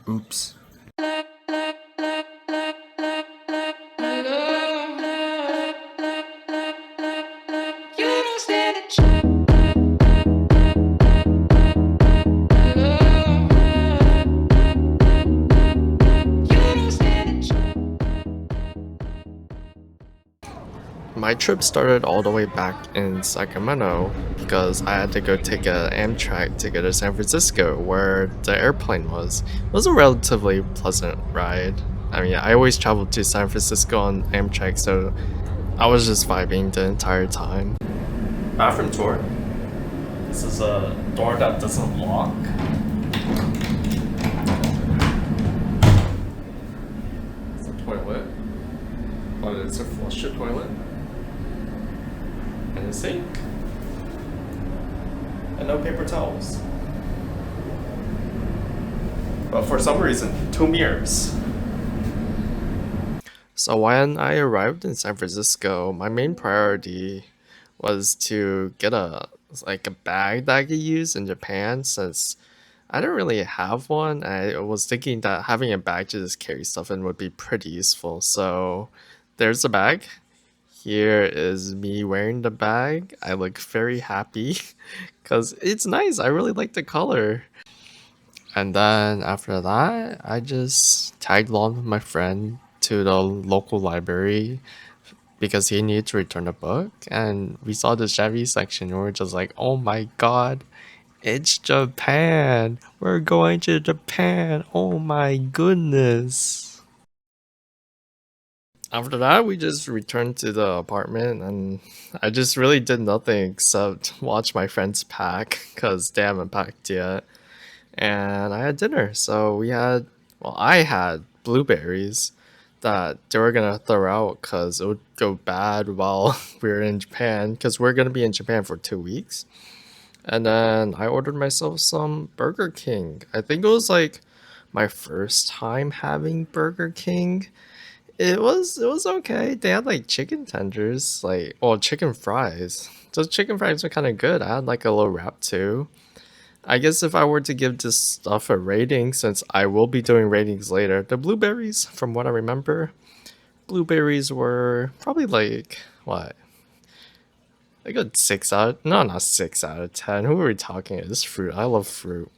Oops. My trip started all the way back in Sacramento because I had to go take a Amtrak to go to San Francisco where the airplane was. It was a relatively pleasant ride. I mean, I always traveled to San Francisco on Amtrak, so I was just vibing the entire time. Bathroom tour. This is a door that doesn't lock. It's a toilet. Oh, it's a flush toilet. And a sink. And no paper towels. But for some reason, 2 mirrors. So when I arrived in San Francisco, my main priority was to get a bag that I could use in Japan since I didn't really have one. I was thinking that having a bag to just carry stuff in would be pretty useful. So there's the bag. Here is me wearing the bag. I look very happy because it's nice. I really like the color. And then after that, I just tagged along with my friend to the local library because he needed to return a book. And we saw the Chevy section and we are just like, oh my god, it's Japan. We're going to Japan. Oh my goodness. After that, we just returned to the apartment and I just really did nothing except watch my friends pack because they haven't packed yet. And I had dinner. So I had blueberries that they were gonna throw out because it would go bad while we were in Japan because we're gonna be in Japan for 2 weeks. And then I ordered myself some Burger King. I think it was like my first time having Burger King. It was okay. They had like chicken tenders, chicken fries. Those chicken fries were kind of good. I had like a little wrap too. I guess if I were to give this stuff a rating, since I will be doing ratings later, the blueberries, from what I remember, blueberries were probably like what? A good 6 out. No, not 6 out of 10. Who are we talking? It's fruit. I love fruit.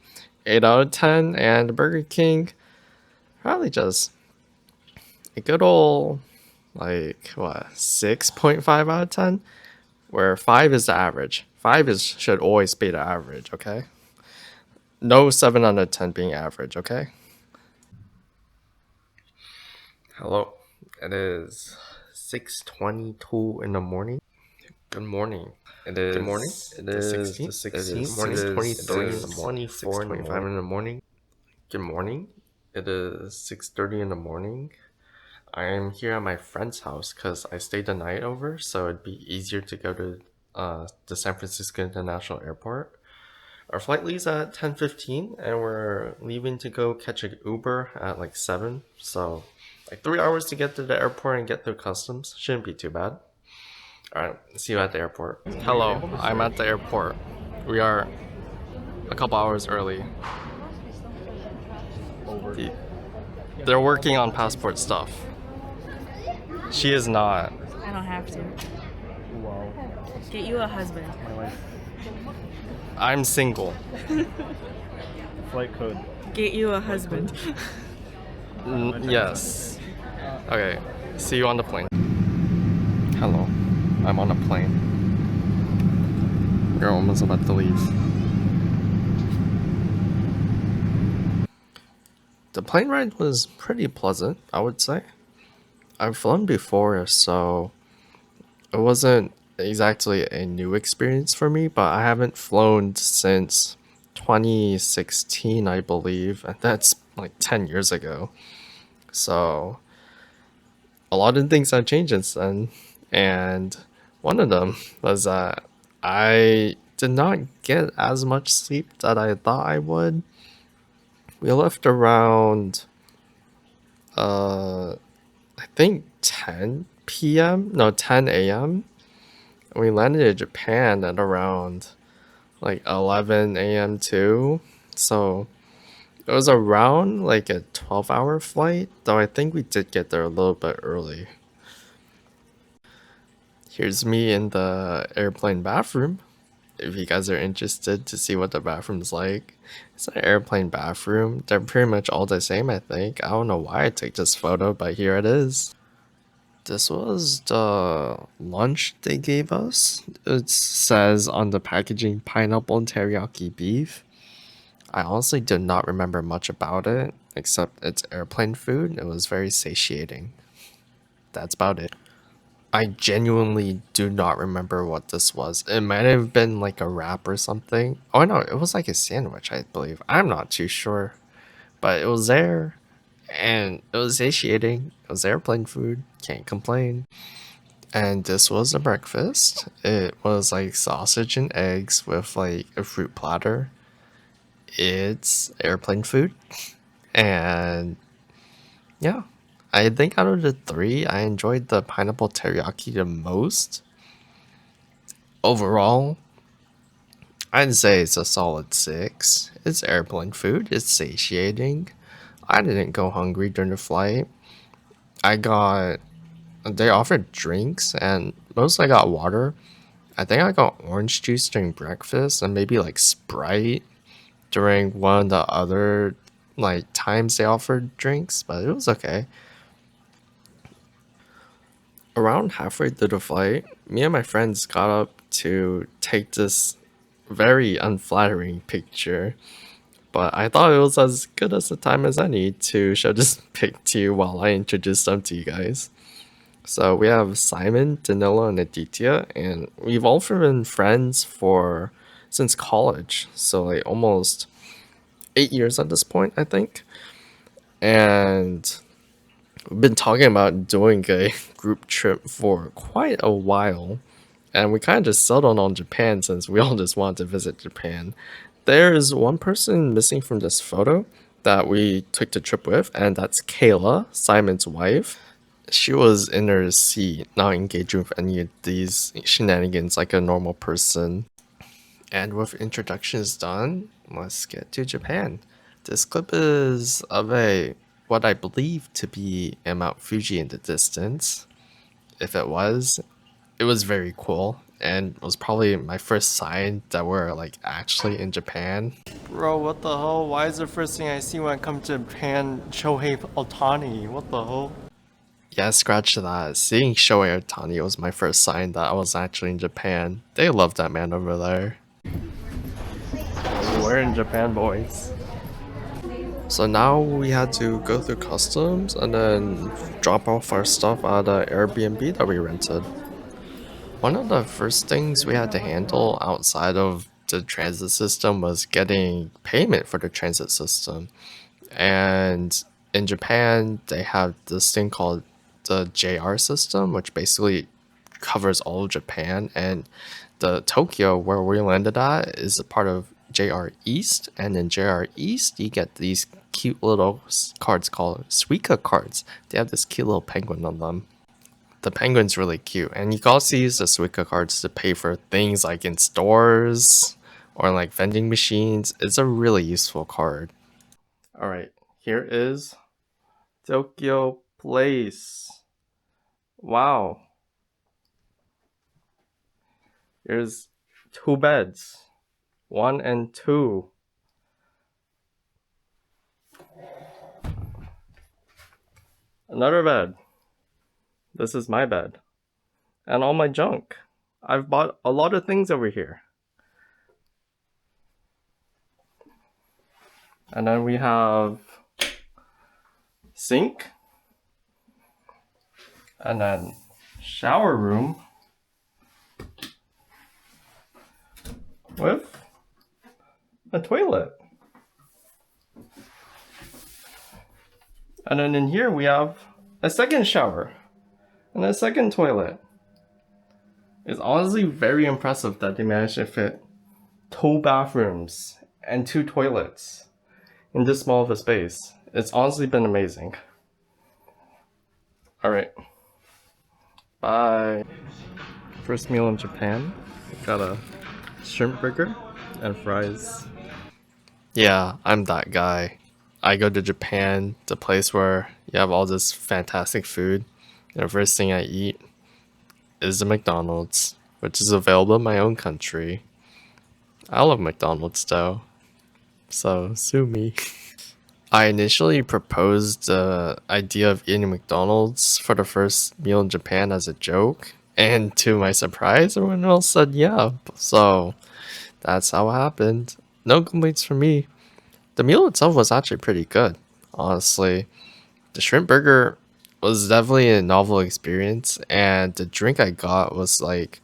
8 out of 10, and Burger King probably just a good old 6.5 out of 10, where 5 is the average. 5 is should always be the average. Okay. No 7 out of 10 being average, okay? Hello. It is 6:22 in the morning. Good morning. Good morning. It is the 16th. Morning. 23 in the morning. 6:25 in the morning. Good morning. It is 6:30 in the morning. I am here at my friend's house because I stayed the night over, so it'd be easier to go to the San Francisco International Airport. Our flight leaves at 10:15 and we're leaving to go catch an Uber at like 7. So like 3 hours to get to the airport and get through customs. Shouldn't be too bad. Alright, see you at the airport. Hello, I'm at the airport. We are a couple hours early. They're working on passport stuff. She is not. I don't have to. Get you a husband. I'm single. Flight code. Get you a husband. Yes. Okay, see you on the plane. Hello, I'm on a plane. We're almost about to leave. The plane ride was pretty pleasant, I would say. I've flown before, so it wasn't exactly a new experience for me, but I haven't flown since 2016, I believe, and that's like 10 years ago. So a lot of things have changed since then, and one of them was that I did not get as much sleep that I thought I would. We left around I think 10 p.m. No, 10 a.m. And we landed in Japan at around like 11 a.m. too. So It was around like a 12-hour flight, though I think we did get there a little bit early. Here's me in the airplane bathroom. If you guys are interested to see what the bathroom's like, it's an airplane bathroom. They're pretty much all the same, I think. I don't know why I took this photo, but here it is. This was the lunch they gave us. It says on the packaging pineapple and teriyaki beef. I honestly did not remember much about it, except it's airplane food. It was very satiating. That's about it. I genuinely do not remember what this was. It might have been like a wrap or something. Oh no, it was like a sandwich, I believe. I'm not too sure. But it was there, and it was satiating. It was airplane food. Can't complain. And this was a breakfast. It was like sausage and eggs with like a fruit platter. It's airplane food. And yeah, I think out of the three, I enjoyed the pineapple teriyaki the most. Overall, I'd say it's a solid 6. It's airplane food, it's satiating. I didn't go hungry during the flight. They offered drinks, and mostly I got water. I think I got orange juice during breakfast, and maybe like Sprite during one of the other like times they offered drinks, but it was okay. Around halfway through the flight, me and my friends got up to take this very unflattering picture, but I thought it was as good as a time as any to show this pic to you while I introduce them to you guys. So we have Simon, Danilo, and Aditya, and we've all been friends for since college, so like almost 8 years at this point, I think. And we've been talking about doing a group trip for quite a while, and we kind of just settled on Japan since we all just wanted to visit Japan. There's one person missing from this photo that we took the trip with, and that's Kayla, Simon's wife. She was in her seat, not engaging with any of these shenanigans like a normal person. And with introductions done, let's get to Japan. This clip is of what I believe to be a Mount Fuji in the distance. If it was very cool, and was probably my first sign that we're like actually in Japan. Bro, what the hell? Why is the first thing I see when I come to Japan Shohei Ohtani? What the hell? Yeah, scratch that. Seeing Shohei Ohtani was my first sign that I was actually in Japan. They love that man over there. We're in Japan, boys. So now we had to go through customs and then drop off our stuff at the Airbnb that we rented. One of the first things we had to handle outside of the transit system was getting payment for the transit system. And in Japan, they have this thing called the JR system, which basically covers all of Japan. And the Tokyo, where we landed at, is a part of JR East. And in JR East, you get these cute little cards called Suica cards. They have this cute little penguin on them. The penguin's really cute, and you can also use the Suica cards to pay for things like in stores or like vending machines. It's a really useful card. Alright, here is Tokyo Place. Wow. Here's 2 beds. 1 and 2. Another bed. This is my bed. And all my junk. I've bought a lot of things over here. And then we have sink. And then shower room with a toilet. And then in here we have a second shower and a second toilet. It's honestly very impressive that they managed to fit 2 bathrooms and 2 toilets in this small of a space. It's honestly been amazing. Alright. Bye. First meal in Japan. Got a shrimp burger and fries. Yeah, I'm that guy. I go to Japan, the place where you have all this fantastic food, the first thing I eat is the McDonald's, which is available in my own country. I love McDonald's though, so sue me. I initially proposed the idea of eating McDonald's for the first meal in Japan as a joke, and to my surprise, everyone else said yeah. So that's how it happened. No complaints from me. The meal itself was actually pretty good, honestly. The shrimp burger was definitely a novel experience, and the drink I got was like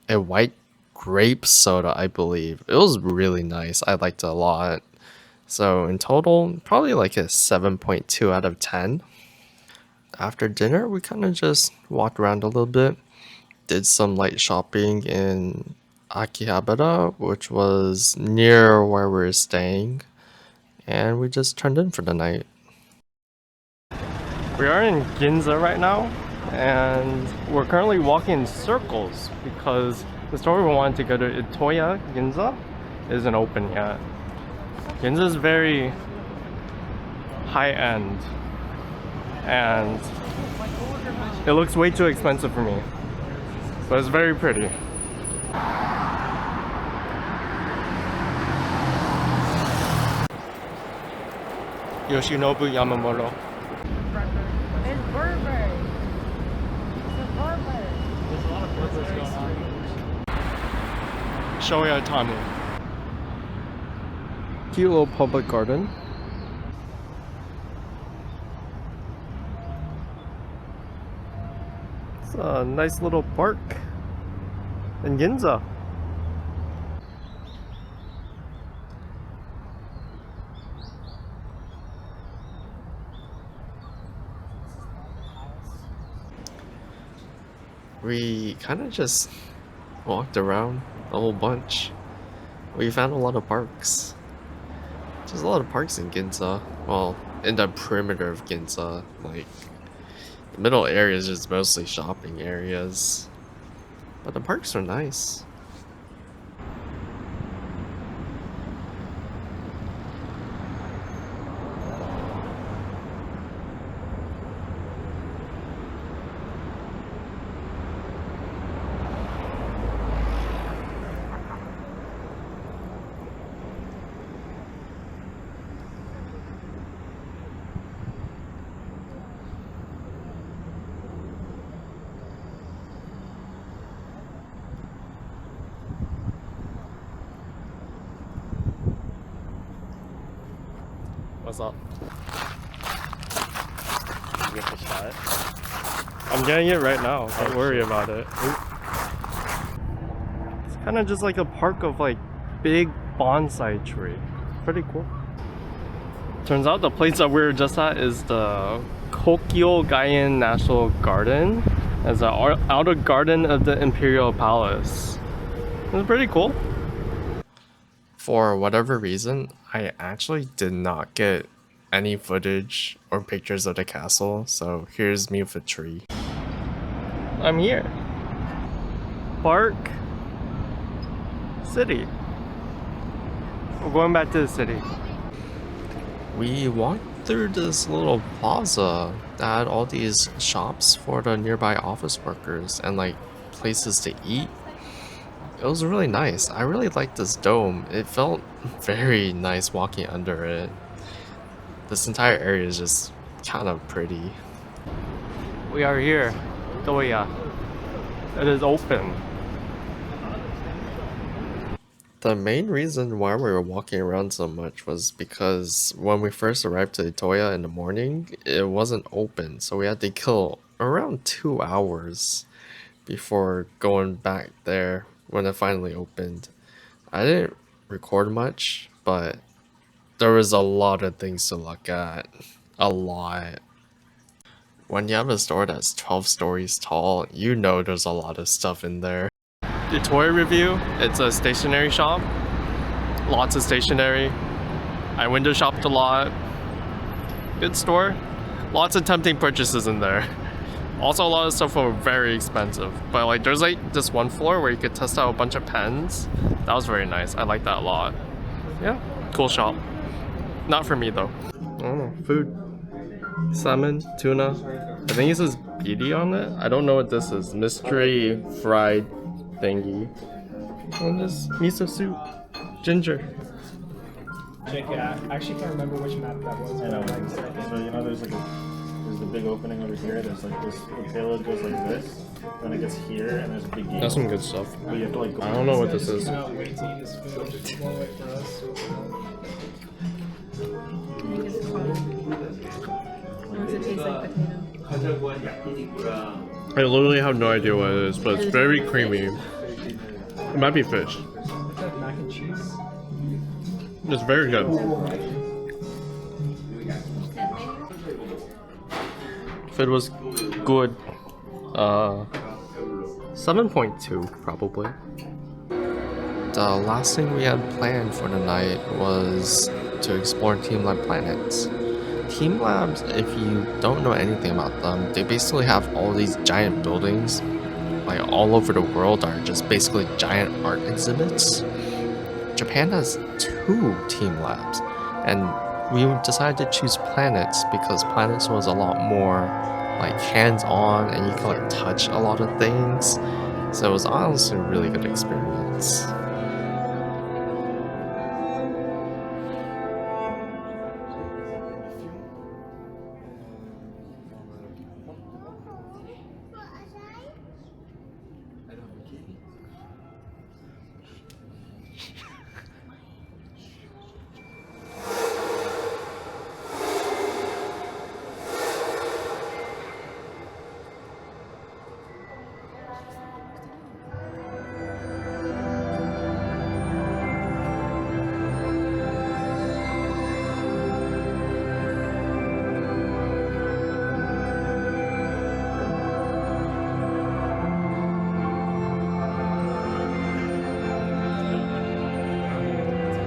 a white grape soda, I believe. It was really nice. I liked it a lot. So in total, probably like a 7.2 out of 10. After dinner, we kind of just walked around a little bit, did some light shopping in Akihabara, which was near where we were staying, and we just turned in for the night. We are in Ginza right now, and we're currently walking in circles because the store we wanted to go to, Itoya Ginza, isn't open yet. Ginza is very high-end, and it looks way too expensive for me, but it's very pretty. Yoshinobu Yamamoto. It's Burberry. It's a Burberry. There's a lot of business going on. Shoya Tani. Cute little public garden. It's a nice little park in Ginza. We kind of just walked around a whole bunch. We found a lot of parks. There's a lot of parks in Ginza. Well, in the perimeter of Ginza. Like, the middle area is just mostly shopping areas. But the parks are nice. What's up? You get the shot. I'm getting it right now. Don't worry about it. It's kind of just like a park of like big bonsai tree. Pretty cool. Turns out the place that we were just at is the Kokyo Gaien National Garden. It's the outer garden of the Imperial Palace. It's pretty cool. For whatever reason, I actually did not get any footage or pictures of the castle, so here's me with a tree. I'm here. Park City. We're going back to the city. We walked through this little plaza that had all these shops for the nearby office workers and like places to eat. It was really nice. I really liked this dome. It felt very nice walking under it. This entire area is just kind of pretty. We are here, Toya. It is open. The main reason why we were walking around so much was because when we first arrived to Toya in the morning, it wasn't open, so we had to kill around 2 hours before going back there when it finally opened. I didn't record much, but there was a lot of things to look at. A lot. When you have a store that's 12 stories tall, you know there's a lot of stuff in there. The toy review, it's a stationery shop. Lots of stationery. I window shopped a lot. Good store. Lots of tempting purchases in there. Also, a lot of stuff were very expensive, but like there's like this one floor where you could test out a bunch of pens. That was very nice. I like that a lot. Yeah, cool shop. Not for me though. don't know, food. Salmon, tuna. I think it says pidi on it. I don't know what this is. Mystery fried thingy. And just miso soup. Ginger. Check it out. I actually can't remember which map that was. I know. So you know, there's the big opening over here. There's like this. The payload goes like this. Then it gets here, and there's a big gate. That's some good stuff. But you have to like. I don't know what this is. Cannot wait to eat this food. Won't wait for us. Does it taste like potato? I literally have no idea what it is, but it's very creamy. It might be fish. Is that mac and cheese? It's very good. Food was good. 7.2 probably. The last thing we had planned for the night was to explore Team Lab planets. Team Labs, if you don't know anything about them, they basically have all these giant buildings, like all over the world, that are just basically giant art exhibits. Japan has 2 Team Labs, and we decided to choose planets because planets was a lot more like hands-on, and you could like touch a lot of things. So it was honestly a really good experience.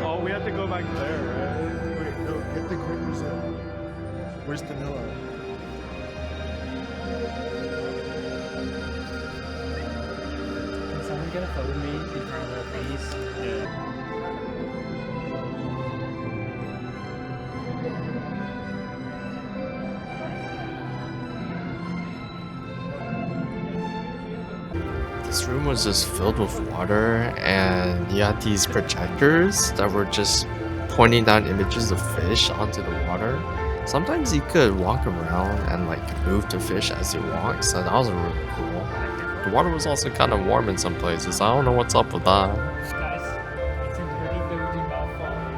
Oh, we have to go back there, right? Wait, no, get the Great Brazil. Where's Danilo? Can someone get a photo of me in front of the face? Yeah. This room was just filled with water, and you had these projectors that were just pointing down images of fish onto the water. Sometimes you could walk around and like move the fish as you walk, so that was really cool. The water was also kind of warm in some places. I don't know what's up with that. Guys, it's important that we do not fall in.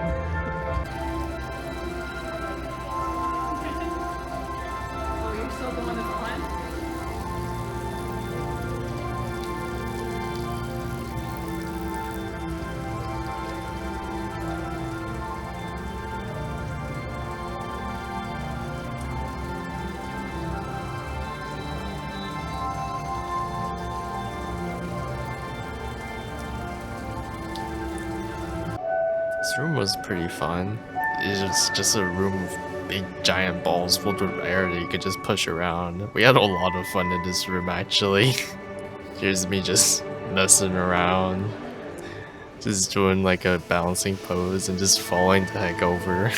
Oh, you're still the one that's fun? This room was pretty fun. It's just a room with big giant balls filled with air that you could just push around. We had a lot of fun in this room actually. Here's me just messing around. Just doing like a balancing pose and just falling the heck over.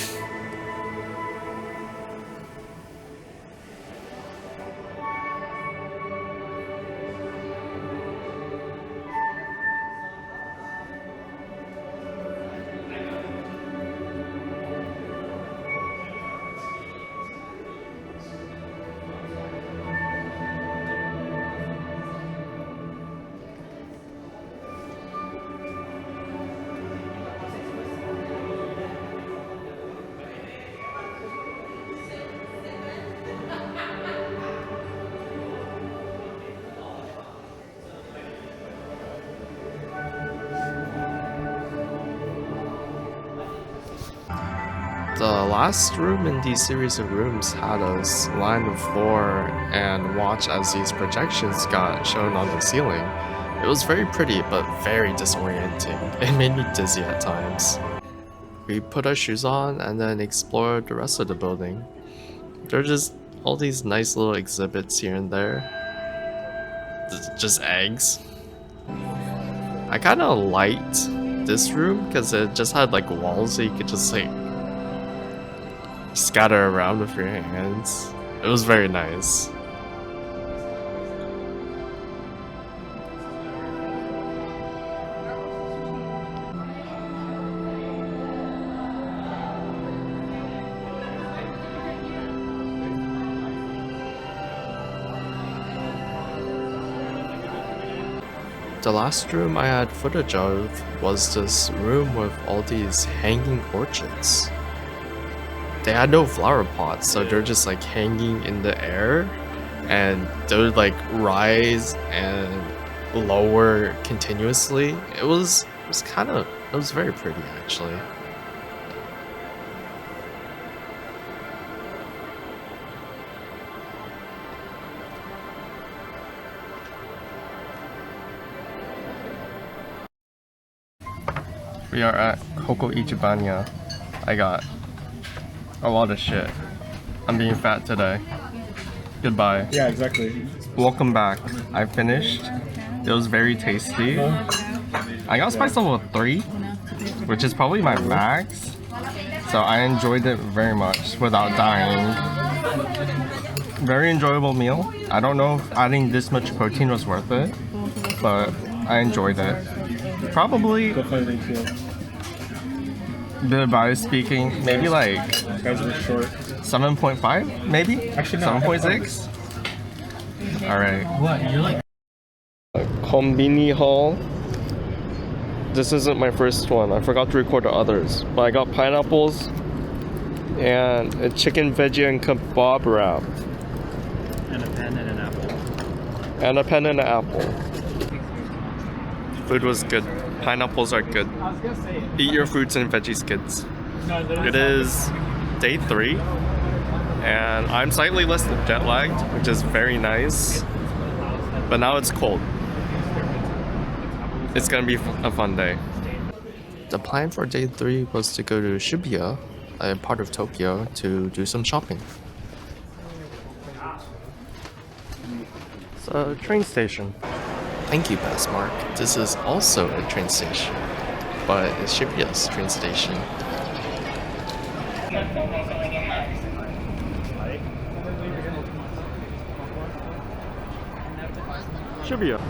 The last room in these series of rooms had us lie on the floor and watch as these projections got shown on the ceiling. It was very pretty, but very disorienting. It made me dizzy at times. We put our shoes on and then explored the rest of the building. There are just all these nice little exhibits here and there. Just eggs. I kind of liked this room because it just had like walls that you could just like scatter around with your hands. It was very nice. The last room I had footage of was this room with all these hanging orchids. They had no flower pots, so they're just like hanging in the air, and they would like rise and lower continuously. It was very pretty actually. We are at Coco Ichibanya. I got a lot of shit. I'm being fat today. Goodbye. Yeah, exactly. Welcome back. I finished. It was very tasty. I got spice level 3, which is probably my max. So I enjoyed it very much without dying. Very enjoyable meal. I don't know if adding this much protein was worth it, but I enjoyed it. Probably, bit of bias speaking, maybe like Guys were short. 7.5, maybe? Actually, no. 7.6? Alright. What? You're like Kombini Hall. This isn't my first one. I forgot to record the others. But I got pineapples and a chicken veggie and kebab wrap. and a pen and an apple. And a pen and an apple. Food was good. Pineapples are good. Eat your fruits and veggies, kids. It is day 3, and I'm slightly less jet lagged, which is very nice. But now it's cold. It's gonna be a fun day. The plan for day 3 was to go to Shibuya, a part of Tokyo, to do some shopping. It's a train station. Thank you, Passmark. This is also a train station, but it's Shibuya's train station. Shibuya.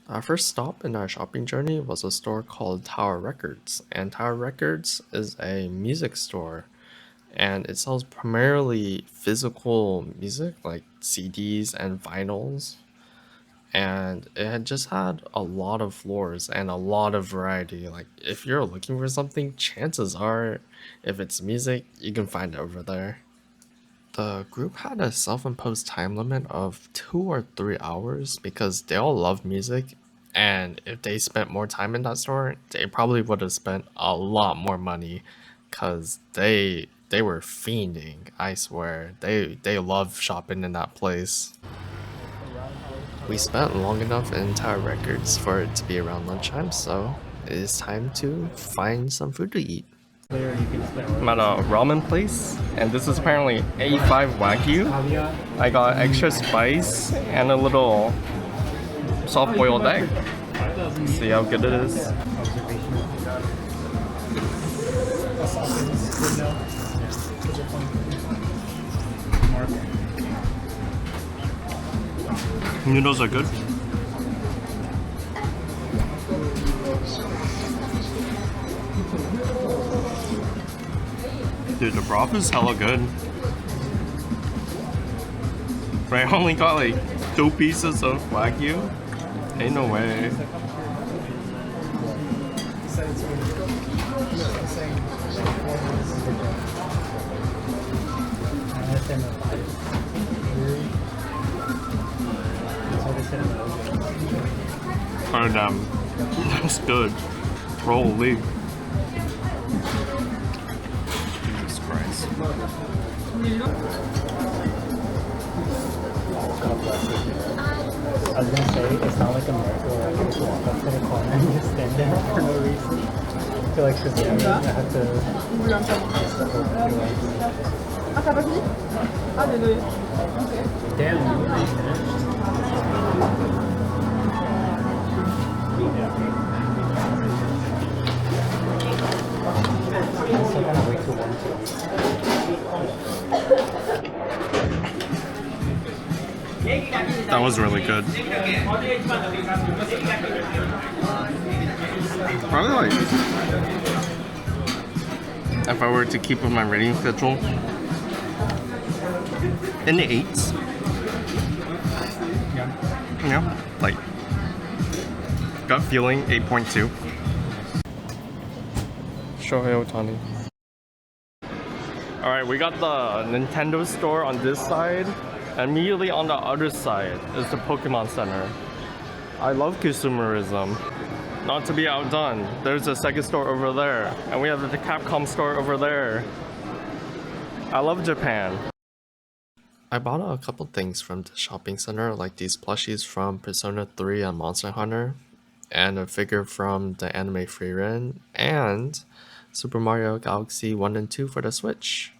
Our first stop in our shopping journey was a store called Tower Records, and Tower Records is a music store, and it sells primarily physical music like CDs and vinyls, and it had just had a lot of floors and a lot of variety. Like if you're looking for something, chances are if it's music, you can find it over there. The group had a self-imposed time limit of 2 or 3 hours because they all love music, and if they spent more time in that store, they probably would have spent a lot more money because they were fiending, I swear. They love shopping in that place. We spent long enough in Tower Records for it to be around lunchtime, so it is time to find some food to eat. I'm at a ramen place, and this is apparently A5 Wagyu. I got extra spice and a little soft boiled egg. See how good it is. Noodles are good. Dude, the broth is hella good. But I only got like 2 pieces of Wagyu. Ain't no way. Oh damn, that's good. Holy. Jesus Christ. I was gonna say, it's not like America where I can just walk up to the corner and just stand there for no reason. I feel like Shazam, I have to... Damn, you already finished? I'm still gonna wait till 1 That was really good. Probably like, if I were to keep with my rating schedule, in the 8s. Yeah, like, gut feeling 8.2. Shohei Ohtani. Alright, we got the Nintendo store on this side. Immediately on the other side is the Pokemon Center. I love consumerism. Not to be outdone, there's a Sega store over there, and we have the Capcom store over there. I love Japan. I bought a couple things from the shopping center, like these plushies from Persona 3 and Monster Hunter, and a figure from the anime Frieren, and Super Mario Galaxy 1 and 2 for the Switch.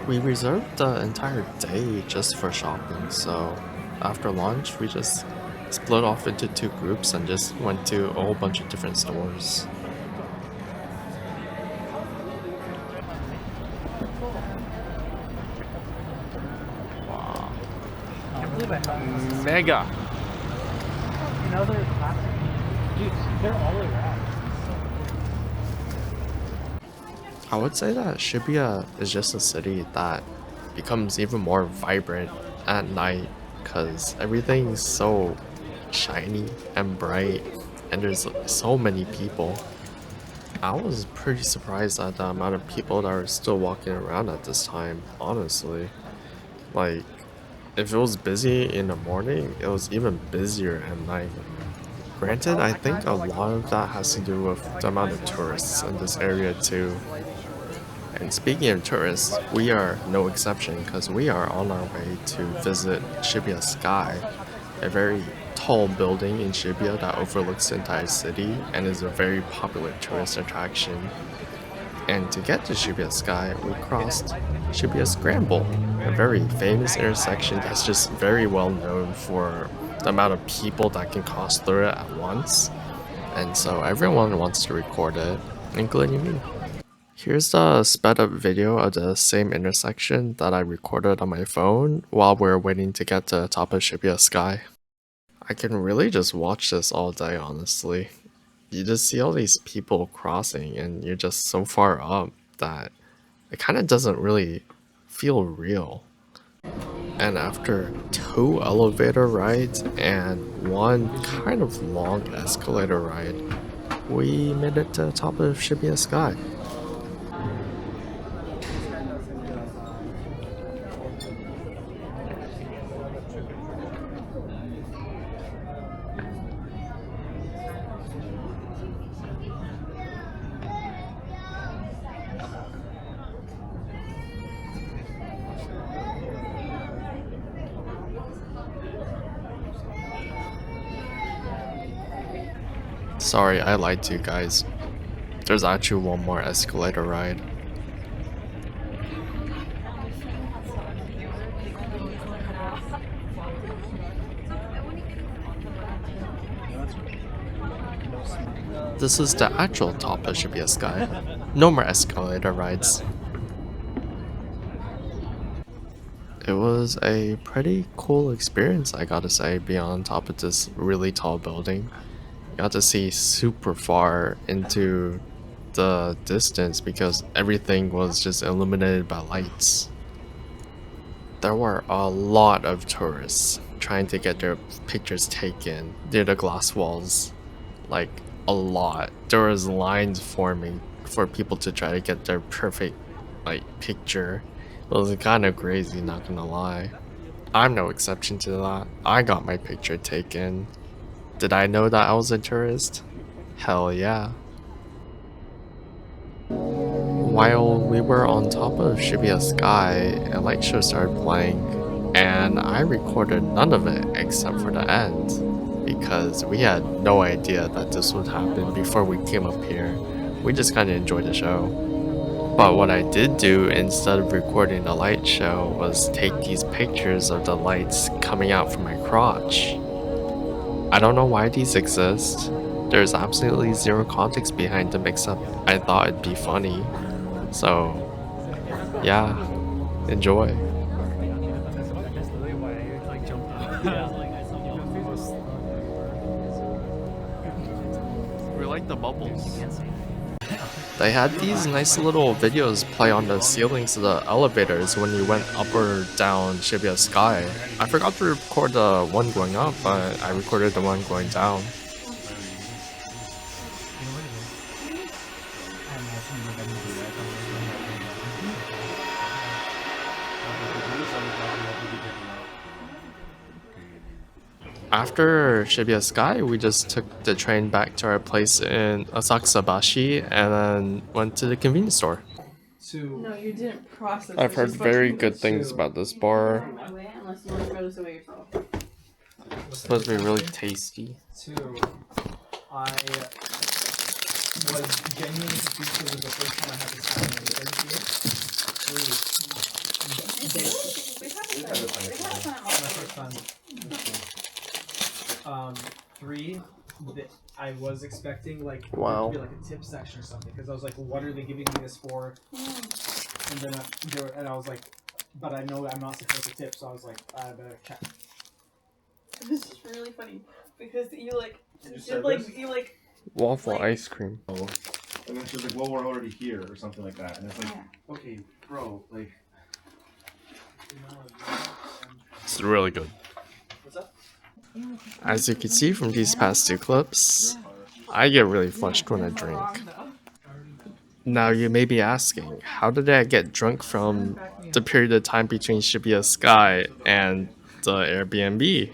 We reserved the entire day just for shopping, so after lunch we just split off into 2 groups and just went to a whole bunch of different stores. Wow. I can't believe I haven't. Mega! Another classic. Dude, they're all around. I would say that Shibuya is just a city that becomes even more vibrant at night because everything's so shiny and bright and there's so many people. I was pretty surprised at the amount of people that are still walking around at this time, honestly. Like, if it was busy in the morning, it was even busier at night. Granted, I think a lot of that has to do with the amount of tourists in this area too. And speaking of tourists, we are no exception because we are on our way to visit Shibuya Sky, a very tall building in Shibuya that overlooks the entire city and is a very popular tourist attraction. And to get to Shibuya Sky, we crossed Shibuya Scramble, a very famous intersection that's just very well known for the amount of people that can cross through it at once. And so everyone wants to record it, including me. Here's the sped up video of the same intersection that I recorded on my phone while we're waiting to get to the top of Shibuya Sky. I can really just watch this all day, honestly. You just see all these people crossing and you're just so far up that it kind of doesn't really feel real. And after 2 elevator rides and 1 kind of long escalator ride, we made it to the top of Shibuya Sky. Sorry, I lied to you guys. There's actually 1 more escalator ride. This is the actual top of Shibuya Sky. No more escalator rides. It was a pretty cool experience, I gotta say, being on top of this really tall building. Got to see super far into the distance because everything was just illuminated by lights. There were a lot of tourists trying to get their pictures taken near the glass walls. Like, a lot. There was lines forming for people to try to get their perfect, like, picture. It was kind of crazy, not gonna lie. I'm no exception to that. I got my picture taken. Did I know that I was a tourist? Hell yeah. While we were on top of Shibuya Sky, a light show started playing, and I recorded none of it except for the end, because we had no idea that this would happen before we came up here. We just kinda enjoyed the show. But what I did do instead of recording the light show was take these pictures of the lights coming out from my crotch. I don't know why these exist. There's absolutely zero context behind them except I thought it'd be funny. So, yeah, enjoy. That's literally why I like jumped out. Yeah, like I saw your face was We like the bubbles. They had these nice little videos play on the ceilings of the elevators when you went up or down Shibuya Sky. I forgot to record the one going up, but I recorded the one going down. After Shibuya Sky, we just took the train back to our place in Asakusabashi and then went to the convenience store. No, you didn't process. I've heard very good things about this bar. Unless you want to throw this away yourself. It's supposed to be really tasty. 2. I was genuinely confused because it was the first time I had this happen in the 3, I was expecting like Wow. to be like a tip section or something because I was like, what are they giving me this for? And then I was like, but I know I'm not supposed to tip, so I was like, I better check. This is really funny because you Waffle ice cream. And then she's like, well, we're already here, or something like that. And it's like, okay, bro, like. It's really good. As you can see from these past 2 clips, I get really flushed when I drink. Now you may be asking, how did I get drunk from the period of time between Shibuya Sky and the Airbnb?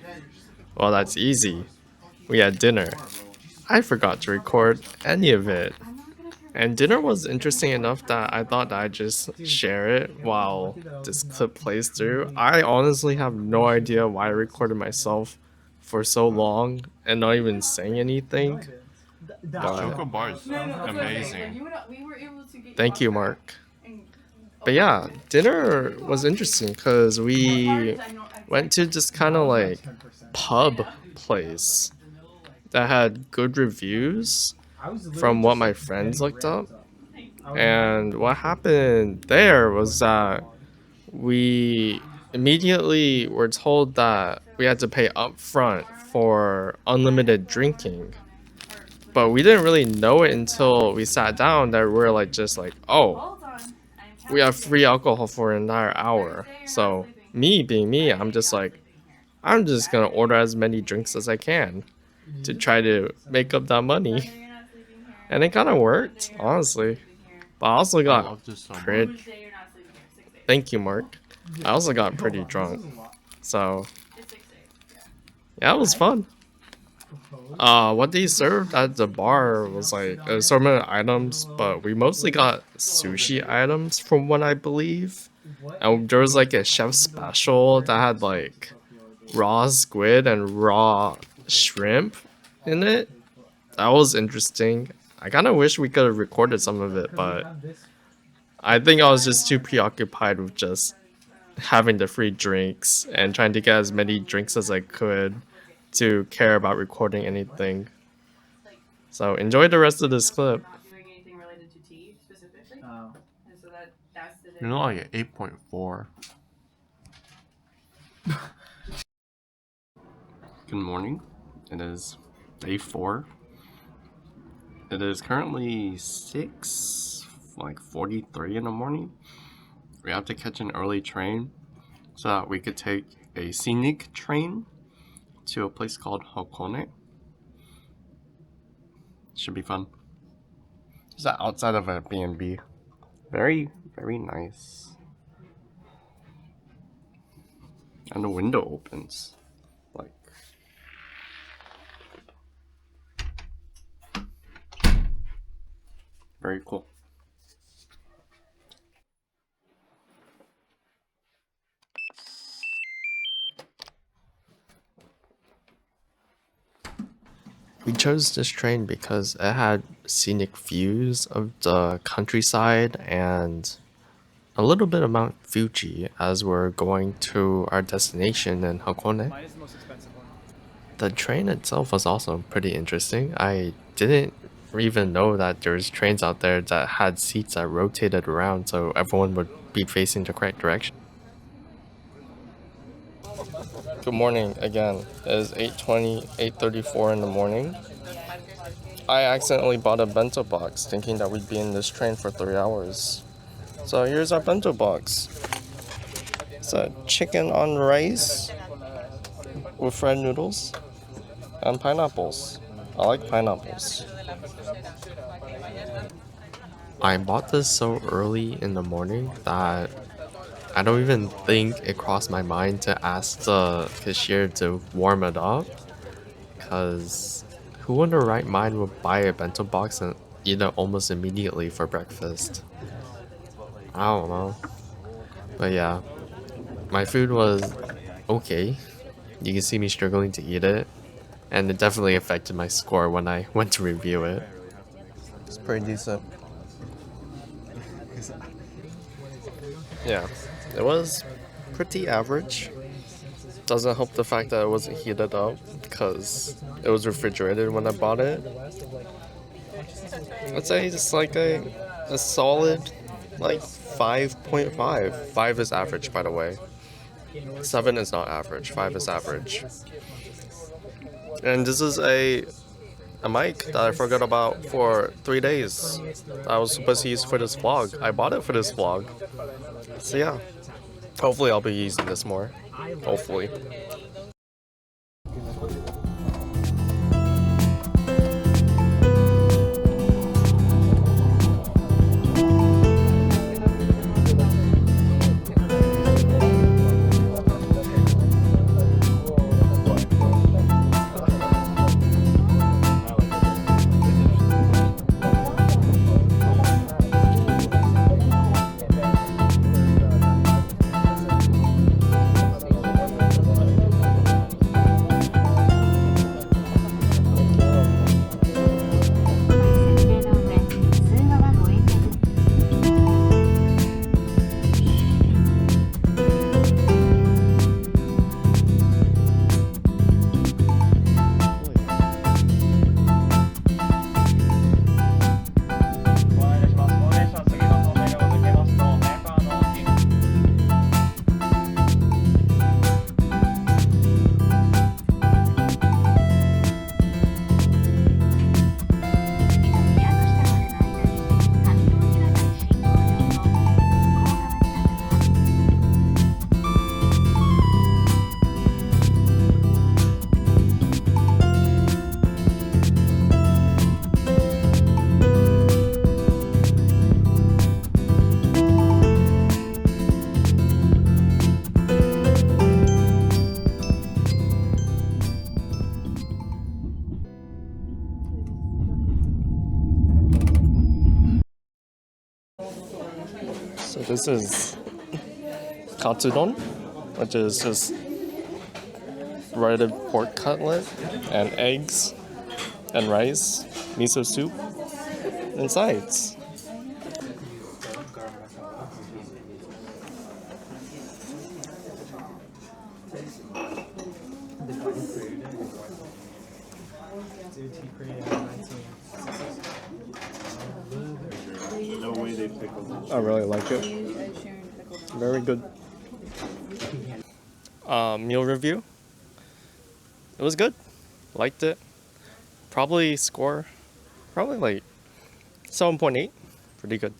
Well, that's easy. We had dinner. I forgot to record any of it. And dinner was interesting enough that I thought that I'd just share it while this clip plays through. I honestly have no idea why I recorded myself for so long and not even saying anything. Choco bar is amazing. Thank you, Mark. But yeah, dinner was interesting because we went to this kind of like pub place that had good reviews from what my friends looked up. And what happened there was that we immediately were told that we had to pay up front for unlimited drinking. But we didn't really know it until we sat down that we were like just like, oh, we have free alcohol for an entire hour. So me being me, I'm just like, I'm just gonna order as many drinks as I can to try to make up that money. And it kind of worked, honestly. But I also got pretty... Thank you, Mark. I also got pretty drunk. So, yeah, it was fun. What they served at the bar was like an assortment of items, but we mostly got sushi items from what I believe. And there was like a chef special that had like raw squid and raw shrimp in it. That was interesting. I kind of wish we could have recorded some of it, but I think I was just too preoccupied with just having the free drinks and trying to get as many drinks as I could to care about recording anything. So enjoy the rest of this clip. You know, like 8.4. Good morning. It is day 4. It is currently 6:43 in the morning. We have to catch an early train so that we could take a scenic train to a place called Hakone. Should be fun. It's outside of a B&B. Very, very nice. And the window opens. Like, very cool. We chose this train because it had scenic views of the countryside and a little bit of Mount Fuji as we're going to our destination in Hakone. Mine is the most expensive one. The train itself was also pretty interesting. I didn't even know that there's trains out there that had seats that rotated around so everyone would be facing the correct direction. Good morning again. It is 8:20, 8:34 in the morning. I accidentally bought a bento box thinking that we'd be in this train for 3 hours. So here's our bento box. It's a chicken on rice with fried noodles and pineapples. I like pineapples. I bought this so early in the morning that I don't even think it crossed my mind to ask the cashier to warm it up. Cause who in their right mind would buy a bento box and eat it almost immediately for breakfast? I don't know. But yeah, my food was okay. You can see me struggling to eat it. And it definitely affected my score when I went to review it. It's pretty decent. Yeah, it was pretty average. Doesn't help the fact that it wasn't heated up because it was refrigerated when I bought it. I'd say it's like a solid like 5.5. 5 is average, by the way. 7 is not average, 5 is average. And this is a mic that I forgot about for 3 days. I was supposed to use for this vlog. I bought it for this vlog. So yeah, hopefully I'll be using this more. Hopefully. So this is katsudon, which is just breaded pork cutlet and eggs and rice, miso soup, and sides. No way they pickled it. I really like it. Very good. Meal review. It was good. Liked it. Probably score. Probably like 7.8. Pretty good.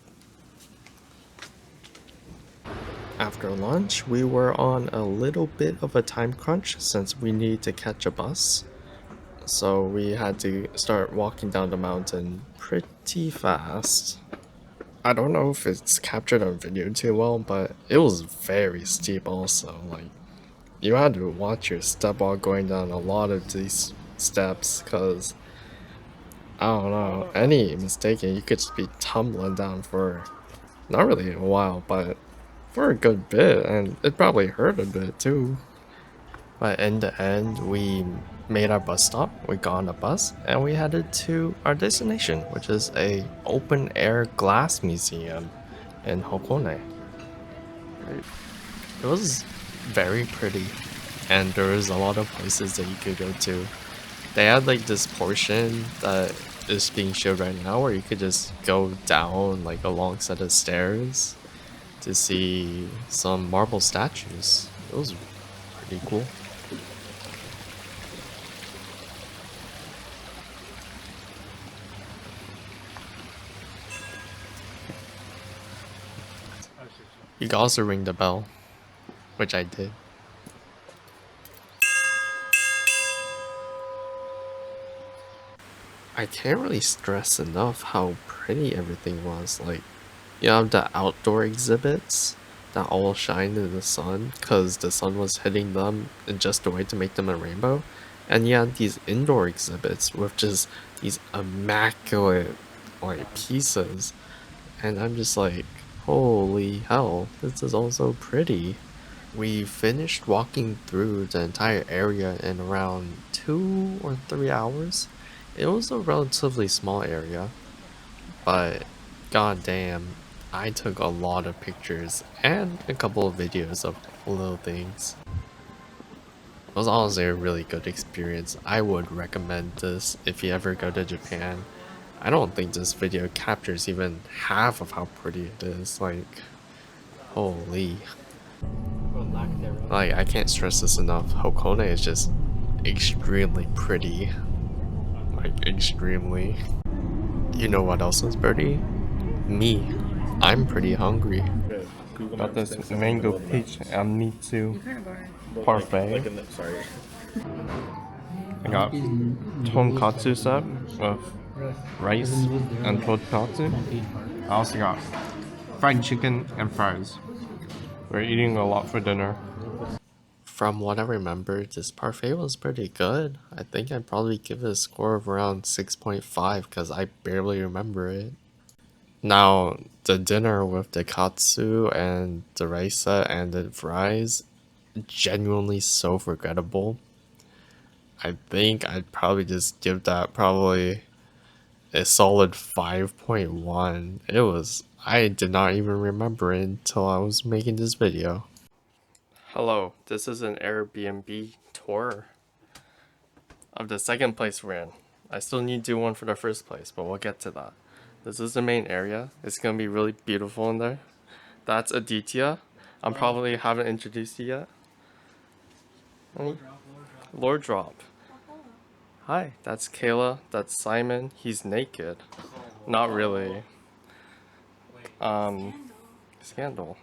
After lunch, we were on a little bit of a time crunch since we needed to catch a bus. So we had to start walking down the mountain pretty fast. I don't know if it's captured on video too well, but it was very steep also. Like, you had to watch your step while going down a lot of these steps because, I don't know, any mistake and you could just be tumbling down for not really a while, but for a good bit, and it probably hurt a bit too. But in the end, we made our bus stop, we got on a bus, and we headed to our destination, which is a open air glass museum in Hokone. It was very pretty, and there was a lot of places that you could go to. They had like this portion that is being showed right now where you could just go down like a long set of stairs to see some marble statues. It was pretty cool. You can also ring the bell, which I did. I can't really stress enough how pretty everything was. Like, you have the outdoor exhibits that all shine in the sun because the sun was hitting them in just a way to make them a rainbow. And you had these indoor exhibits with just these immaculate like pieces. And I'm just like, holy hell, this is all so pretty. We finished walking through the entire area in around 2 or 3 hours. It was a relatively small area, but goddamn, I took a lot of pictures and a couple of videos of little things. It was honestly a really good experience. I would recommend this if you ever go to Japan. I don't think this video captures even half of how pretty it is. Like, holy. Like, I can't stress this enough. Hokone is just extremely pretty. Like, extremely. You know what else is pretty? Me. I'm pretty hungry. Got this mango peach and mitsu parfait. Sorry. I got tonkatsu set with rice and tonkatsu. I also got fried chicken and fries. We're eating a lot for dinner. From what I remember, this parfait was pretty good. I think I'd probably give it a score of around 6.5 because I barely remember it. Now, the dinner with the katsu and the rice set and the fries, genuinely so forgettable. I think I'd probably just give that probably a solid 5.1. I did not even remember it until I was making this video. Hello, this is an Airbnb tour of the second place we're in. I still need to do one for the first place, but we'll get to that. This is the main area. It's gonna be really beautiful in there. That's Aditya. I probably haven't introduced you yet. Lord Drop. Hi, that's Kayla. That's Simon. He's naked. Not really. Scandal.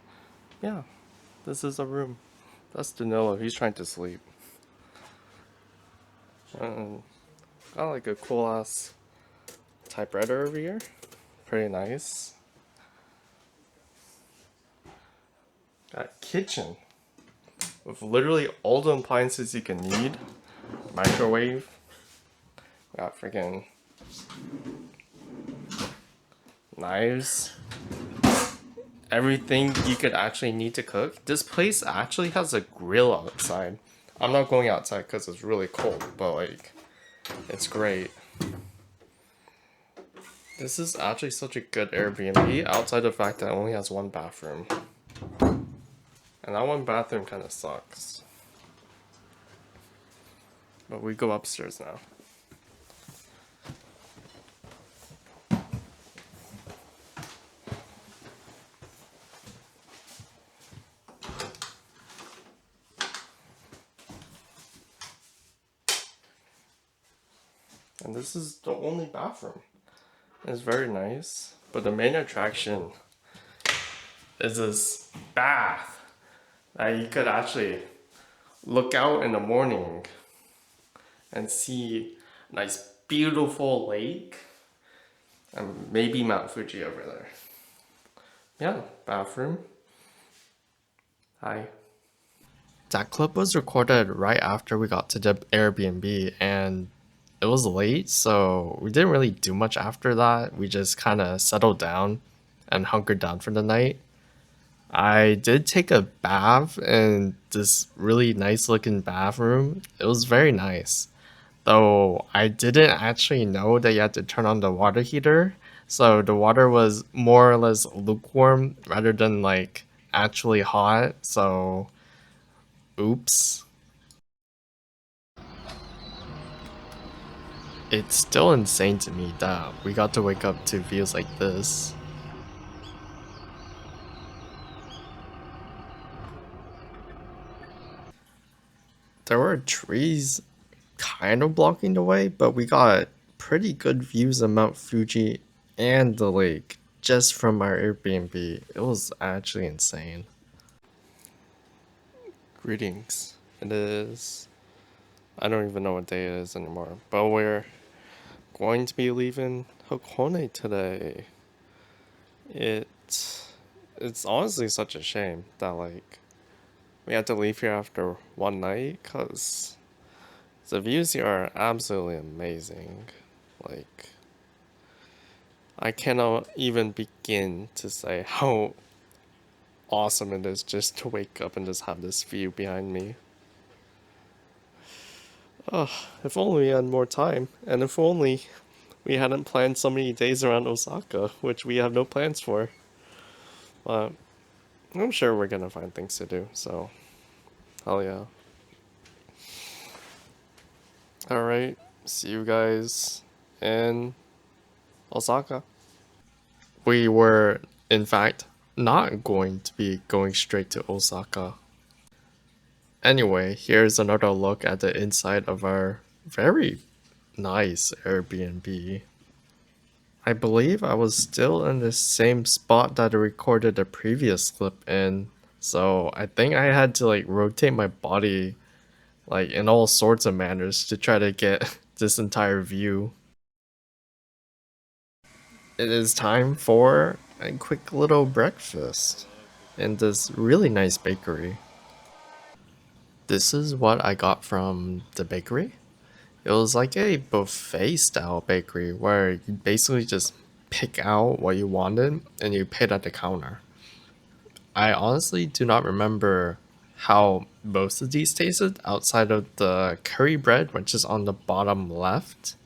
Yeah, this is a room. That's Danilo. He's trying to sleep. Got like a cool ass typewriter over here. Pretty nice. Got a kitchen with literally all the appliances you can need. Microwave. Got freaking knives. Everything you could actually need to cook. This place actually has a grill outside. I'm not going outside because it's really cold, but like, it's great. This is actually such a good Airbnb outside the fact that it only has one bathroom. And that one bathroom kind of sucks. But we go upstairs now. And this is the only bathroom. It's very nice, but the main attraction is this bath that you could actually look out in the morning and see a nice beautiful lake and maybe Mount Fuji over there. Yeah, bathroom. Hi. That clip was recorded right after we got to the Airbnb, and it was late, so we didn't really do much after that. We just kind of settled down and hunkered down for the night. I did take a bath in this really nice looking bathroom. It was very nice. Though I didn't actually know that you had to turn on the water heater. So the water was more or less lukewarm rather than like actually hot. So oops. It's still insane to me that we got to wake up to views like this. There were trees kind of blocking the way, but we got pretty good views of Mount Fuji and the lake just from our Airbnb. It was actually insane. Greetings. It is... I don't even know what day it is anymore, but we're going to be leaving Hakone today. It's honestly such a shame that like we had to leave here after one night because the views here are absolutely amazing. Like, I cannot even begin to say how awesome it is just to wake up and just have this view behind me. Ugh, if only we had more time, and if only we hadn't planned so many days around Osaka, which we have no plans for. But I'm sure we're gonna find things to do, so hell yeah. Alright, see you guys in Osaka. We were, in fact, not going to be going straight to Osaka. Anyway, here's another look at the inside of our very nice Airbnb. I believe I was still in the same spot that I recorded the previous clip in, so I think I had to like rotate my body like in all sorts of manners to try to get this entire view. It is time for a quick little breakfast in this really nice bakery. This is what I got from the bakery. It was like a buffet style bakery where you basically just pick out what you wanted and you paid at the counter. I honestly do not remember how most of these tasted outside of the curry bread, which is on the bottom left.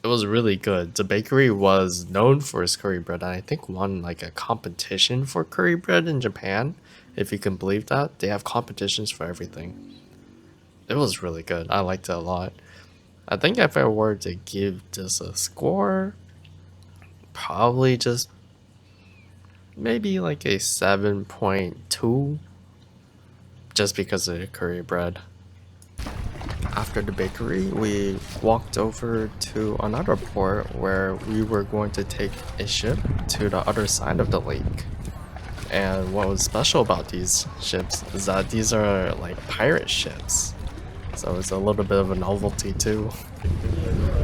It was really good. The bakery was known for its curry bread, and I think won like a competition for curry bread in Japan. If you can believe that, they have competitions for everything. It was really good. I liked it a lot. I think if I were to give this a score, probably just maybe like a 7.2, just because of the curry bread. After the bakery, we walked over to another port where we were going to take a ship to the other side of the lake. And what was special about these ships is that these are like pirate ships. So it's a little bit of a novelty too.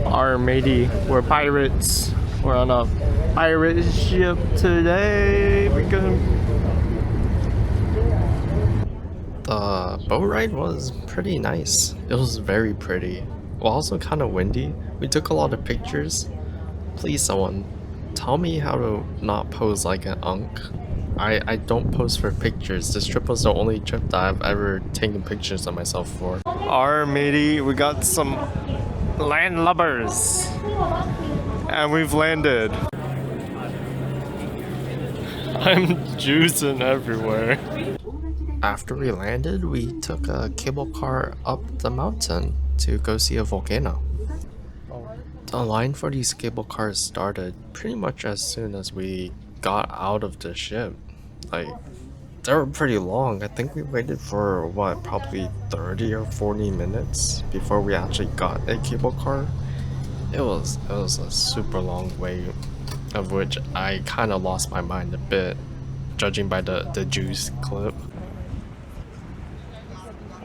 Our matey, we're pirates. We're on a pirate ship today. The boat ride was pretty nice. It was very pretty. Well, also kind of windy. We took a lot of pictures. Please, someone, tell me how to not pose like an unk. I don't pose for pictures. This trip was the only trip that I've ever taken pictures of myself for. Our matey, we got some landlubbers. And we've landed. I'm juicing everywhere. After we landed, we took a cable car up the mountain to go see a volcano. The line for these cable cars started pretty much as soon as we got out of the ship. Like, they were pretty long. I think we waited for what, probably 30 or 40 minutes before we actually got a cable car. It was a super long wait, of which I kind of lost my mind a bit, judging by the juice clip.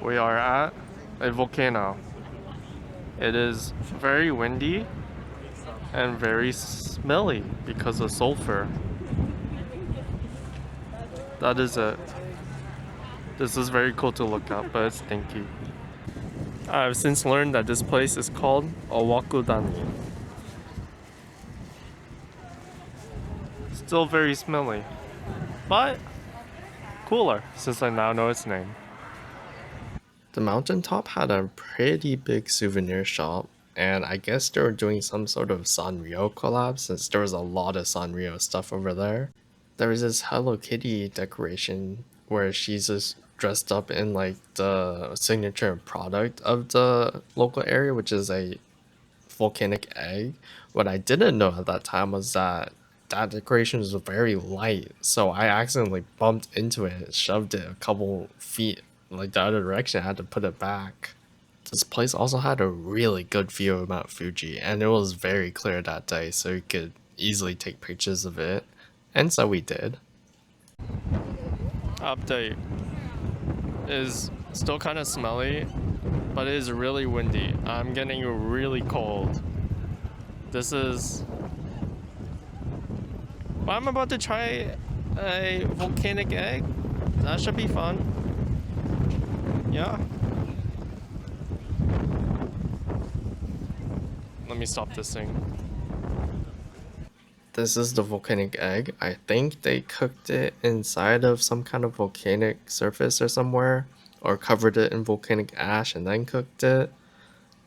We are at a volcano. It is very windy and very smelly because of sulfur. That is it. This is very cool to look at, but it's stinky. I've since learned that this place is called Owakudani. Still very smelly, but cooler since I now know its name. The mountaintop had a pretty big souvenir shop, and I guess they were doing some sort of Sanrio collab since there was a lot of Sanrio stuff over there. There was this Hello Kitty decoration where she's just dressed up in like the signature product of the local area, which is a volcanic egg. What I didn't know at that time was that that decoration was very light, so I accidentally bumped into it, shoved it a couple feet like the other direction. I had to put it back. This place also had a really good view of Mount Fuji, and it was very clear that day, so you could easily take pictures of it, and so we did. Update is still kind of smelly, but it is really windy. I'm getting really cold. This is... Well, I'm about to try a volcanic egg. That should be fun. Yeah. Let me stop this thing. This is the volcanic egg. I think they cooked it inside of some kind of volcanic surface or somewhere, or covered it in volcanic ash and then cooked it.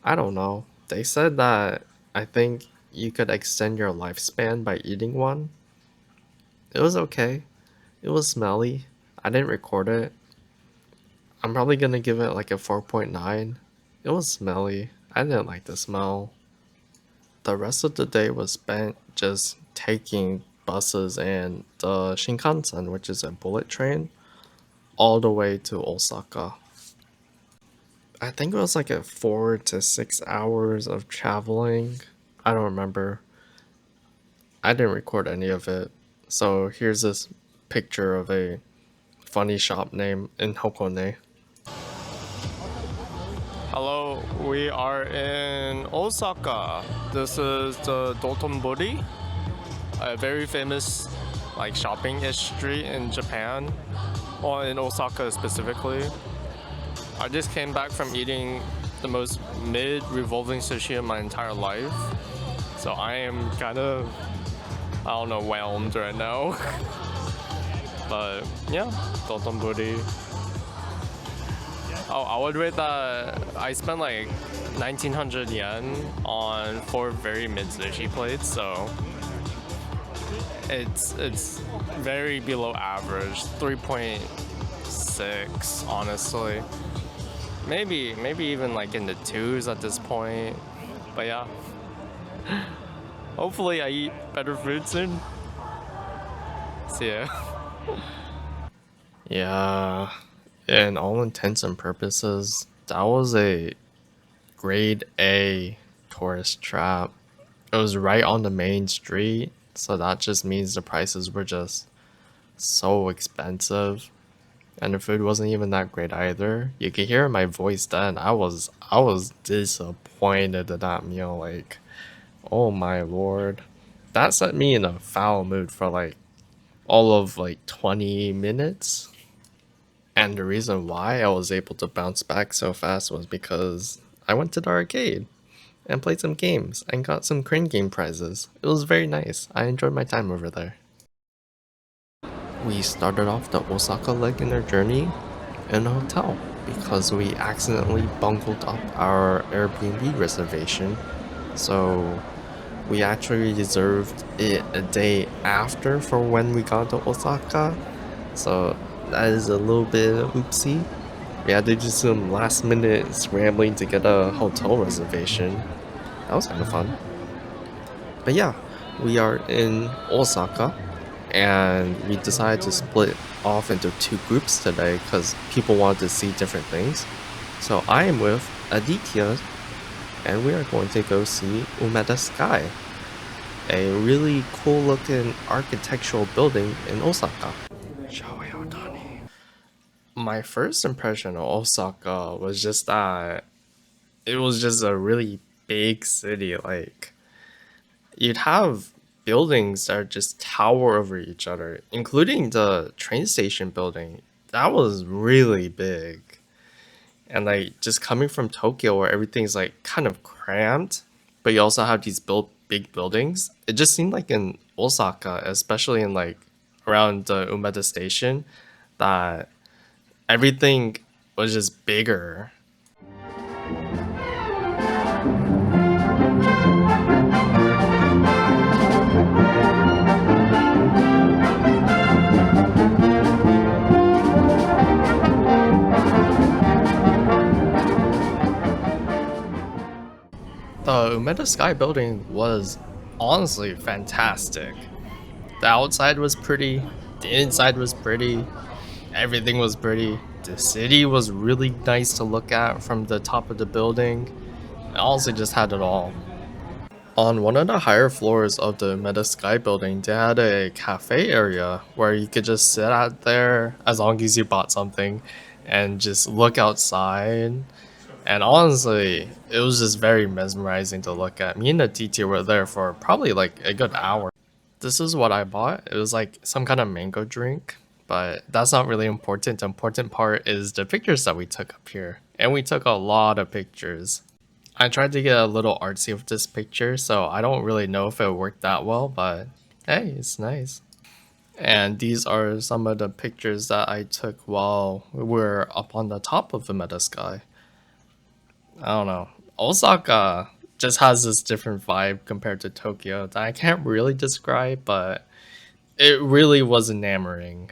I don't know. They said that I think you could extend your lifespan by eating one. It was okay. It was smelly. I didn't record it. I'm probably gonna give it like a 4.9. It was smelly. I didn't like the smell. The rest of the day was spent just taking buses and the Shinkansen, which is a bullet train, all the way to Osaka. I think it was like a 4 to 6 hours of traveling. I don't remember. I didn't record any of it. So here's this picture of a funny shop name in Hokone. Hello, we are in Osaka. This is the Dotonbori, a very famous like shopping-ish street in Japan, or in Osaka specifically. I just came back from eating the most mid-revolving sushi in my entire life, so I am kind of, I don't know, whelmed right now. But yeah, Dotonbori. Oh, I would rate that I spent like 1900 yen on 4 very mid sushi plates, so it's very below average. 3.6 honestly. Maybe even like in the 2s at this point. But yeah. Hopefully I eat better food soon. See ya. Yeah. In all intents and purposes, that was a grade A tourist trap. It was right on the main street, so that just means the prices were just so expensive. And the food wasn't even that great either. You could hear in my voice then, I was disappointed at that meal, like, oh my lord. That set me in a foul mood for like all of like 20 minutes. And the reason why I was able to bounce back so fast was because I went to the arcade and played some games and got some crane game prizes. It was very nice. I enjoyed my time over there. We started off the Osaka leg in our journey in a hotel because we accidentally bungled up our Airbnb reservation. So we actually reserved it a day after for when we got to Osaka. So that is a little bit oopsie. We had to do some last minute scrambling to get a hotel reservation. That was kind of fun. But yeah, we are in Osaka and we decided to split off into 2 groups today because people wanted to see different things. So I am with Aditya and we are going to go see Umeda Sky, a really cool looking architectural building in Osaka. My first impression of Osaka was just that it was just a really big city. Like, you'd have buildings that just tower over each other, including the train station building. That was really big. And like just coming from Tokyo where everything's like kind of cramped, but you also have these big buildings. It just seemed like in Osaka, especially in like around the Umeda station, that everything was just bigger. The Umeda Sky building was honestly fantastic. The outside was pretty, the inside was pretty, everything was pretty. The city was really nice to look at from the top of the building. It honestly just had it all. On one of the higher floors of the Meta Sky building, they had a cafe area where you could just sit out there as long as you bought something and just look outside. And honestly, it was just very mesmerizing to look at. Me and the TT were there for probably like a good hour. This is what I bought. It was like some kind of mango drink, but that's not really important. The important part is the pictures that we took up here. And we took a lot of pictures. I tried to get a little artsy with this picture, so I don't really know if it worked that well, but hey, it's nice. And these are some of the pictures that I took while we were up on the top of the Meta Sky. I don't know. Osaka just has this different vibe compared to Tokyo that I can't really describe, but it really was enamoring.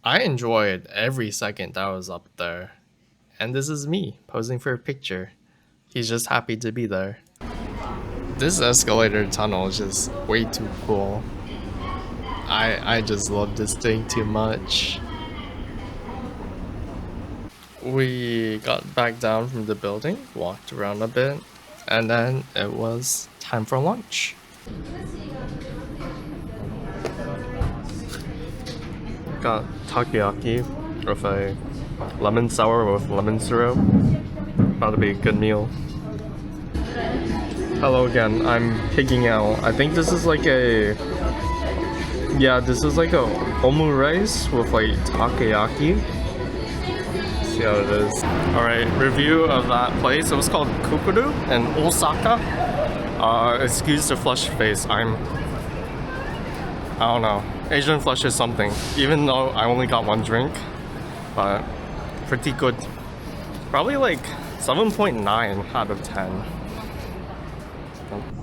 I enjoyed every second that I was up there. And this is me posing for a picture. He's just happy to be there. This escalator tunnel is just way too cool. I just love this thing too much. We got back down from the building, walked around a bit, and then it was time for lunch. Got takoyaki with a lemon sour with lemon syrup. About to be a good meal. Hello again, I'm pigging out. I think this is like a... Yeah, this is like a omurice with like takoyaki. See how it is. Alright, review of that place. It was called Kokuru in Osaka. Excuse the flushed face. I don't know. Asian flush is something. Even though I only got one drink. But pretty good. Probably like 7.9 out of 10.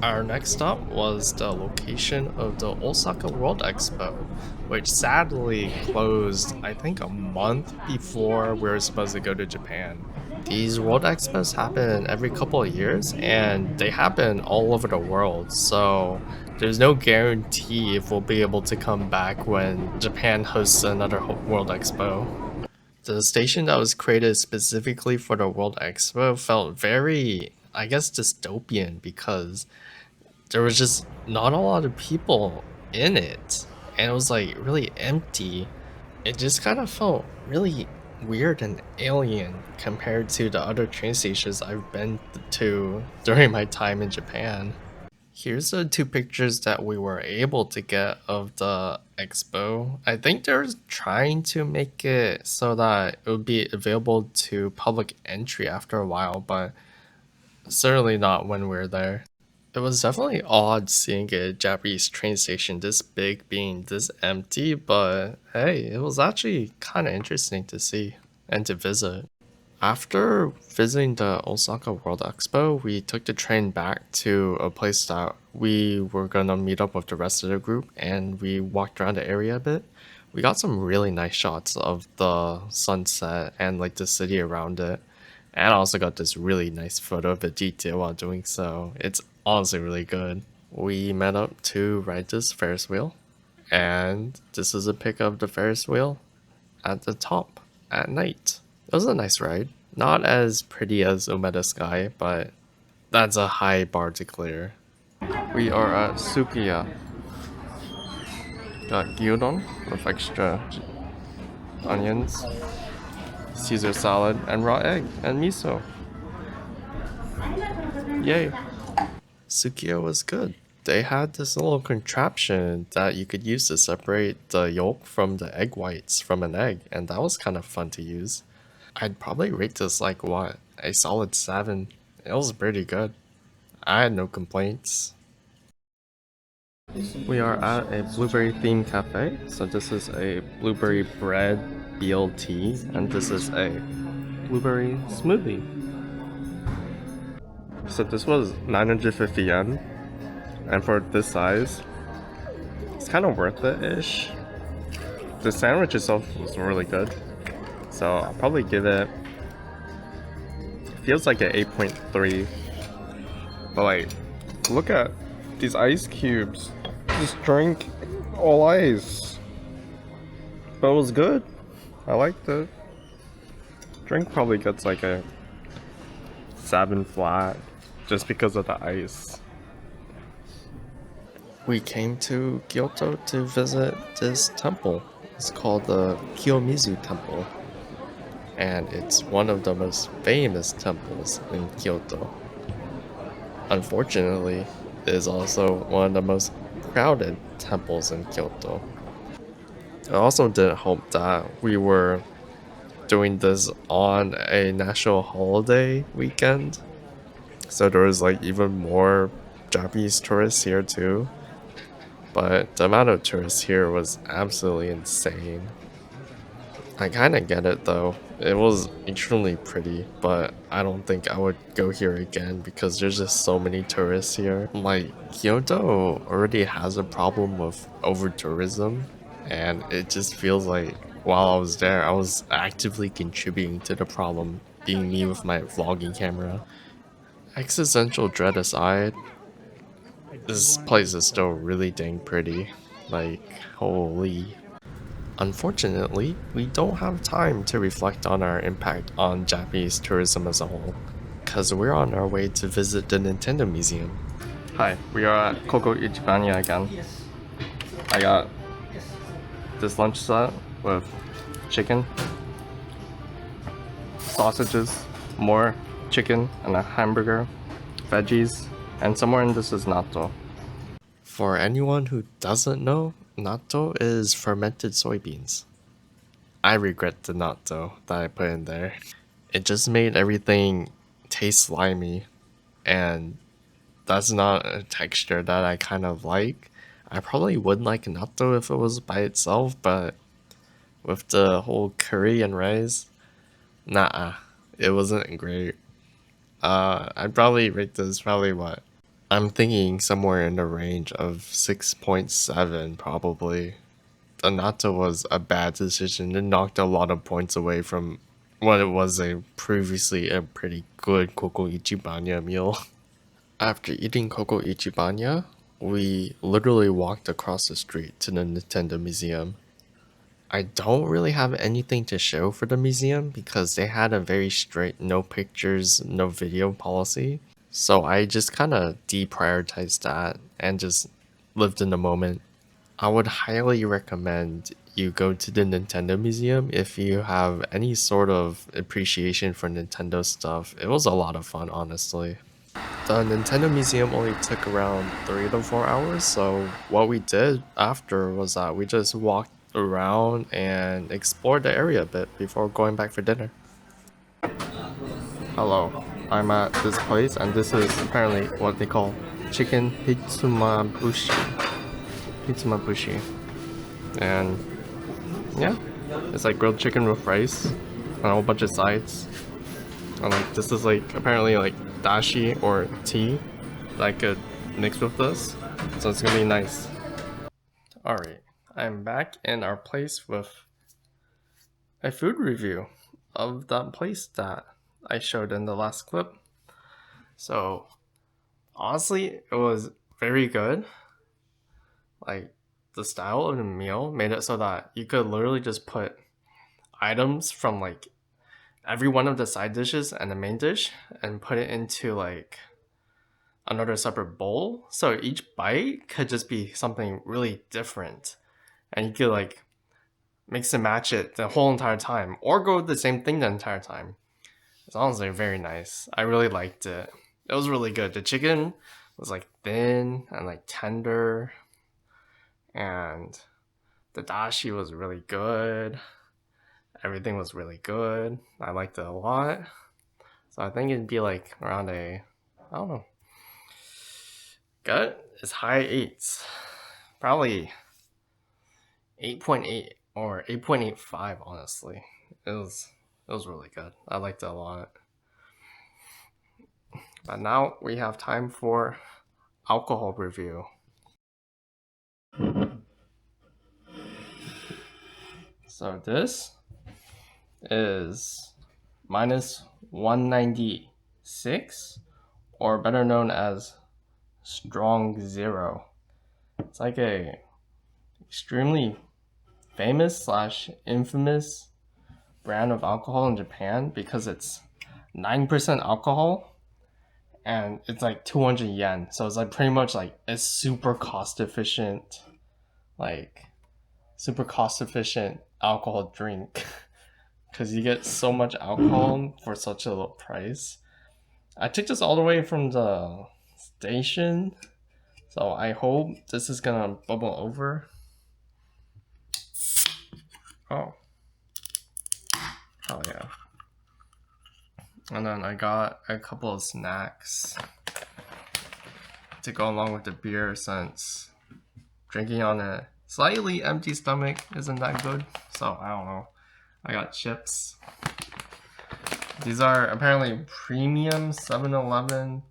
Our next stop was the location of the Osaka World Expo, which sadly closed, I think, a month before we were supposed to go to Japan. These World Expos happen every couple of years, and they happen all over the world, so there's no guarantee if we'll be able to come back when Japan hosts another World Expo. The station that was created specifically for the World Expo felt very, I guess, dystopian because there was just not a lot of people in it, and it was like really empty. It just kind of felt really weird and alien compared to the other train stations I've been to during my time in Japan. Here's the two pictures that we were able to get of the expo. I think they're trying to make it so that it would be available to public entry after a while, but certainly not when we're there. It was definitely odd seeing a Japanese train station this big being this empty, but hey, it was actually kind of interesting to see and to visit. After visiting the Osaka World Expo, we took the train back to a place that we were gonna meet up with the rest of the group, and we walked around the area a bit. We got some really nice shots of the sunset and like the city around it. And I also got this really nice photo of the detail while doing so. It's honestly really good. We met up to ride this Ferris wheel. And this is a pic of the Ferris wheel at the top at night. It was a nice ride. Not as pretty as Umeda Sky, but that's a high bar to clear. We are at Sukiya. Got gyudon with extra onions, Caesar salad, and raw egg, and miso. Yay. Sukiya was good. They had this little contraption that you could use to separate the yolk from the egg whites from an egg, and that was kind of fun to use. I'd probably rate this like what? A solid 7. It was pretty good. I had no complaints. We are at a blueberry themed cafe. So this is a blueberry bread BLT, and this is a blueberry smoothie. So this was 950 yen, and for this size, it's kind of worth it-ish. The sandwich itself was really good, so I'll probably give it, feels like an 8.3, but like, look at these ice cubes. Just drink all ice. But it was good. I liked it. Drink probably gets like a 7 flat just because of the ice. We came to Kyoto to visit this temple. It's called the Kiyomizu Temple. And it's one of the most famous temples in Kyoto. Unfortunately, it is also one of the most crowded temples in Kyoto. It also didn't help that we were doing this on a national holiday weekend, so there was like even more Japanese tourists here too. But the amount of tourists here was absolutely insane. I kind of get it though. It was extremely pretty, but I don't think I would go here again because there's just so many tourists here. Like, Kyoto already has a problem with over tourism, and it just feels like while I was there, I was actively contributing to the problem, being me with my vlogging camera. Existential dread aside, this place is still really dang pretty. Like, holy. Unfortunately, we don't have time to reflect on our impact on Japanese tourism as a whole, because we're on our way to visit the Nintendo Museum. Hi, we are at Koko Ichibanya again. I got this lunch set with chicken, sausages, more chicken, and a hamburger, veggies, and somewhere in this is natto. For anyone who doesn't know, natto is fermented soybeans. I regret the natto that I put in there. It just made everything taste slimy, and that's not a texture that I kind of like. I probably would like natto if it was by itself, but with the whole curry and rice, nah, it wasn't great. I'd probably rate this probably what? I'm thinking somewhere in the range of 6.7 probably. The natto was a bad decision. It knocked a lot of points away from what it was previously a pretty good Koko Ichibanya meal. After eating Koko Ichibanya, we literally walked across the street to the Nintendo Museum. I don't really have anything to show for the museum because they had a very strict no pictures, no video policy. So I just kind of deprioritized that and just lived in the moment. I would highly recommend you go to the Nintendo Museum if you have any sort of appreciation for Nintendo stuff. It was a lot of fun, honestly. The Nintendo Museum only took around 3 to 4 hours, so what we did after was that we just walked around and explored the area a bit before going back for dinner. Hello, I'm at this place, and this is apparently what they call chicken hitsumabushi. Hitsumabushi. And yeah, it's like grilled chicken with rice and a whole bunch of sides. And like this is like apparently like dashi or tea that I could mix with this, so it's gonna be nice. Alright, I'm back in our place with a food review of that place that I showed in the last clip. So honestly, it was very good. Like, the style of the meal made it so that you could literally just put items from like every one of the side dishes and the main dish and put it into like another separate bowl. So each bite could just be something really different. And you could like mix and match it the whole entire time or go with the same thing the entire time. It's honestly very nice. I really liked it. It was really good. The chicken was like thin and like tender, and the dashi was really good. Everything was really good. I liked it a lot. So I think it'd be like around a, I don't know. Gut is high 8s. probably 8.8 or 8.85. Honestly, it was really good. I liked it a lot. But now we have time for alcohol review. So this is minus 196, or better known as Strong Zero. It's like a extremely famous slash infamous brand of alcohol in Japan because it's 9% alcohol and it's like 200 yen. So it's like pretty much like a super cost efficient, alcohol drink because you get so much alcohol for such a low price. I took this all the way from the station, so I hope this is gonna bubble over. Oh, hell yeah. And then I got a couple of snacks to go along with the beer since drinking on a slightly empty stomach isn't that good. So I don't know. I got chips. These are apparently premium 7-Eleven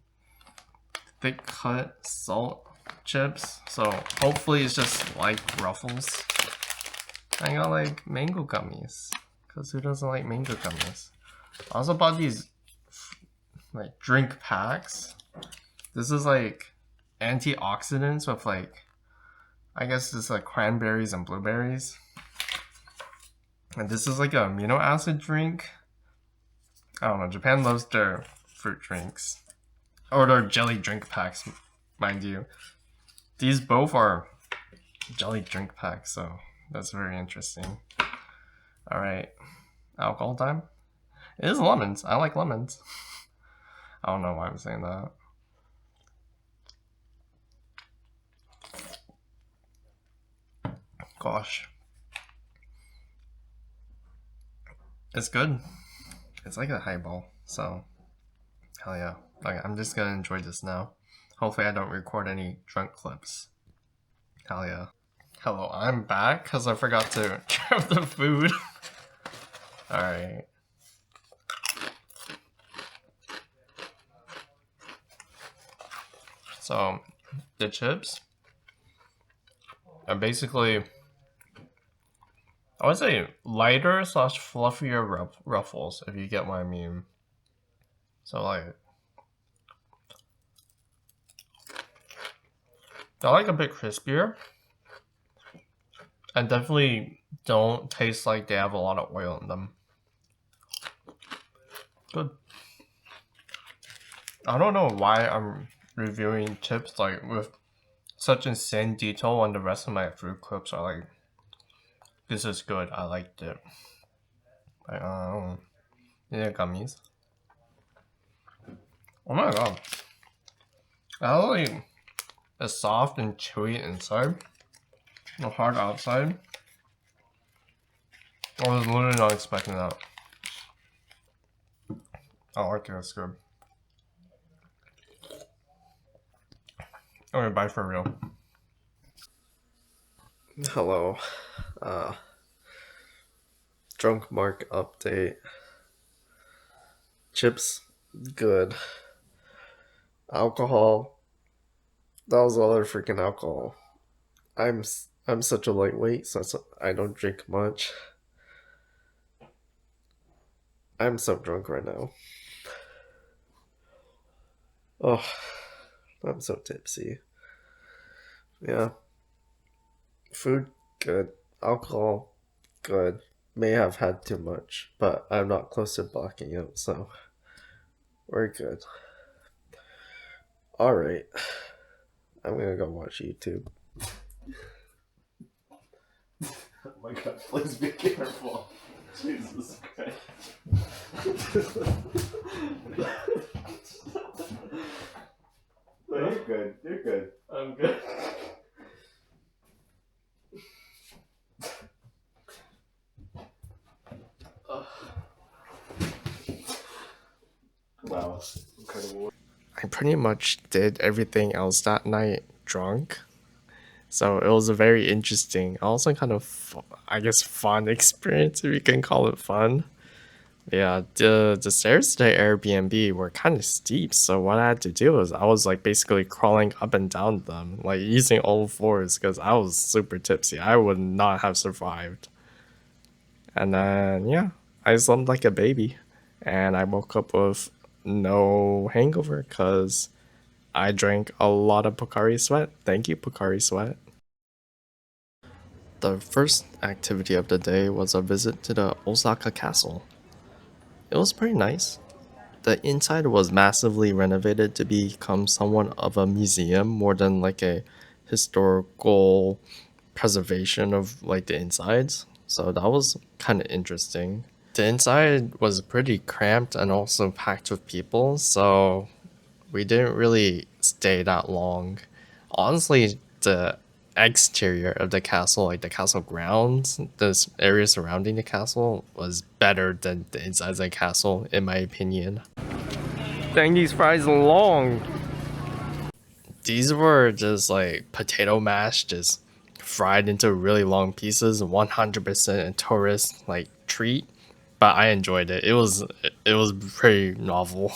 thick cut salt chips. So hopefully it's just like Ruffles. I got like mango gummies. Because who doesn't like mango gummies? I also bought these like drink packs. This is like antioxidants with like, I guess it's like cranberries and blueberries. And this is like an amino acid drink. I don't know, Japan loves their fruit drinks. Or their jelly drink packs, mind you. These both are jelly drink packs, so that's very interesting. Alright, alcohol time. It is lemons. I like lemons. I don't know why I'm saying that. Gosh. It's good. It's like a highball, so hell yeah. Okay, I'm just gonna enjoy this now. Hopefully I don't record any drunk clips. Hell yeah. Hello, I'm back because I forgot to grab the food. Alright. So, the chips are basically, I would say, lighter slash fluffier Ruffles, if you get what I mean. So, like, they're like a bit crispier. And definitely don't taste like they have a lot of oil in them. Good. I don't know why I'm reviewing chips like with such insane detail when the rest of my food clips are like, this is good, I liked it. Like, I don't know. Yeah, gummies. Oh my god. I like it's soft and chewy inside. The hard outside. I was literally not expecting that. I like it, it's good. Okay, bye for real. Hello. Drunk Mark update. Chips, good. Alcohol. That was all their freaking alcohol. I'm such a lightweight, so I don't drink much. I'm so drunk right now. Oh, I'm so tipsy. Yeah. Food, good. Alcohol, good. May have had too much, but I'm not close to blacking out, so we're good. Alright. I'm gonna go watch YouTube. Oh my god, please be careful. Jesus Christ. You're good. You're good. I'm good. Wow. Incredible. I pretty much did everything else that night drunk. So it was a very interesting, also kind of, I guess, fun experience, if you can call it fun. Yeah, the stairs to the Airbnb were kind of steep, so what I had to do was I was like basically crawling up and down them, like using all fours because I was super tipsy. I would not have survived. And then yeah, I slept like a baby, and I woke up with no hangover because I drank a lot of Pocari Sweat. Thank you, Pocari Sweat. The first activity of the day was a visit to the Osaka Castle. It was pretty nice. The inside was massively renovated to become somewhat of a museum more than like a historical preservation of like the insides. So that was kind of interesting. The inside was pretty cramped and also packed with people, so we didn't really stay that long. Honestly, the exterior of the castle, like the castle grounds, this area surrounding the castle, was better than the inside of the castle, in my opinion. Dang, these fries are long. These were just like potato mash, just fried into really long pieces, 100% a tourist like treat. But I enjoyed it. It was pretty novel.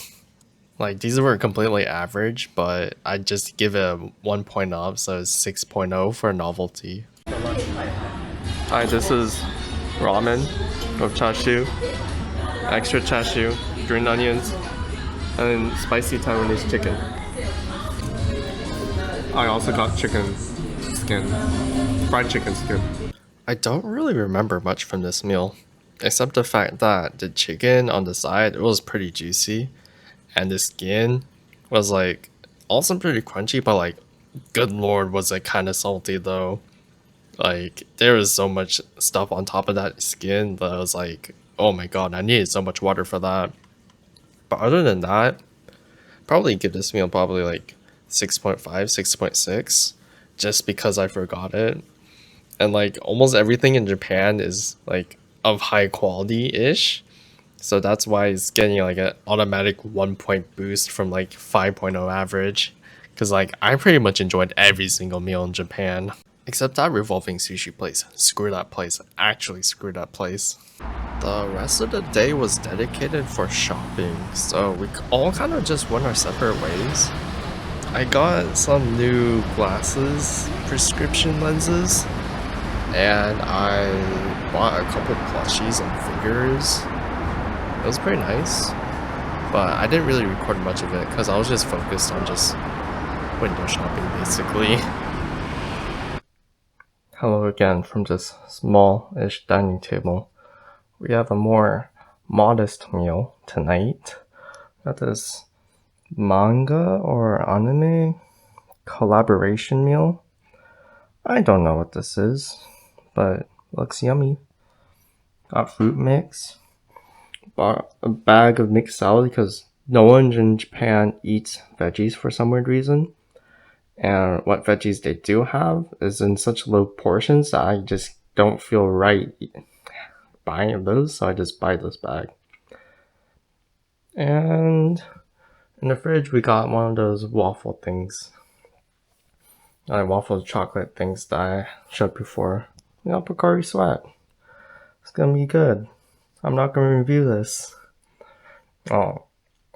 Like these were completely average, but I just give it a 1 point up, so it's 6.0 for novelty. Hi, this is ramen with chashu, extra chashu, green onions, and spicy Taiwanese chicken. I also got chicken skin, fried chicken skin. I don't really remember much from this meal, except the fact that the chicken on the side, it was pretty juicy, and the skin was like also pretty crunchy, but like good lord was it kind of salty though. Like there was so much stuff on top of that skin that I was like, oh my god, I needed so much water for that. But other than that, probably give this meal probably like 6.5, 6.6, just because I forgot it. And like almost everything in Japan is like of high quality ish. So that's why it's getting like an automatic 1 point boost from like 5.0 average. Cause like I pretty much enjoyed every single meal in Japan. Except that revolving sushi place. Screw that place. Actually screw that place. The rest of the day was dedicated for shopping. So we all kind of just went our separate ways. I got some new glasses, prescription lenses, and I bought a couple plushies and figures. It was pretty nice, but I didn't really record much of it because I was just focused on just window shopping basically. Hello again from this small-ish dining table. We have a more modest meal tonight. Got this manga or anime collaboration meal. I don't know what this is, but looks yummy. Got fruit mix. Bought a bag of mixed salad because no one in Japan eats veggies for some weird reason. And what veggies they do have is in such low portions that I just don't feel right buying those, so I just buy this bag. And in the fridge we got one of those waffle things. Waffle chocolate things that I showed before. We got Pocari Sweat. It's gonna be good. I'm not gonna review this. Oh,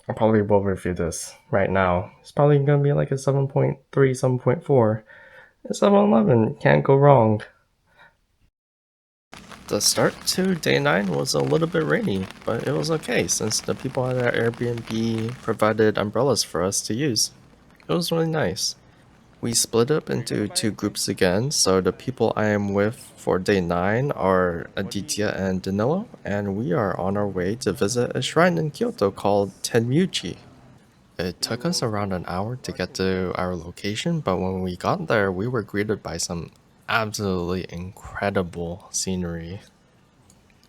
I probably will review this right now. It's probably gonna be like a 7.3, 7.4. It's 7-Eleven, can't go wrong. The start to day 9 was a little bit rainy, but it was okay since the people at our Airbnb provided umbrellas for us to use. It was really nice. We split up into 2 groups again, so the people I am with for day 9 are Aditya and Danilo, and we are on our way to visit a shrine in Kyoto called Tenryuji. It took us around an hour to get to our location, but when we got there, we were greeted by some absolutely incredible scenery.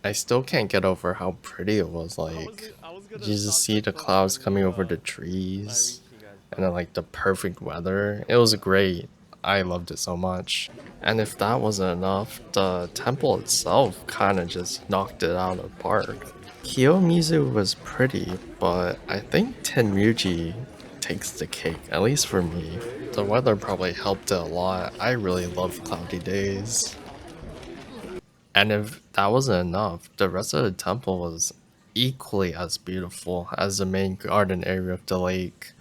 I still can't get over how pretty it was. Like, you just see the clouds coming over the trees, and then like the perfect weather. It was great. I loved it so much. And if that wasn't enough, the temple itself kind of just knocked it out of the park. Kiyomizu was pretty, but I think Tenryuji takes the cake, at least for me. The The weather probably helped it a lot. I really love cloudy days. And if that wasn't enough, the rest of the temple was equally as beautiful as the main garden area of the lake.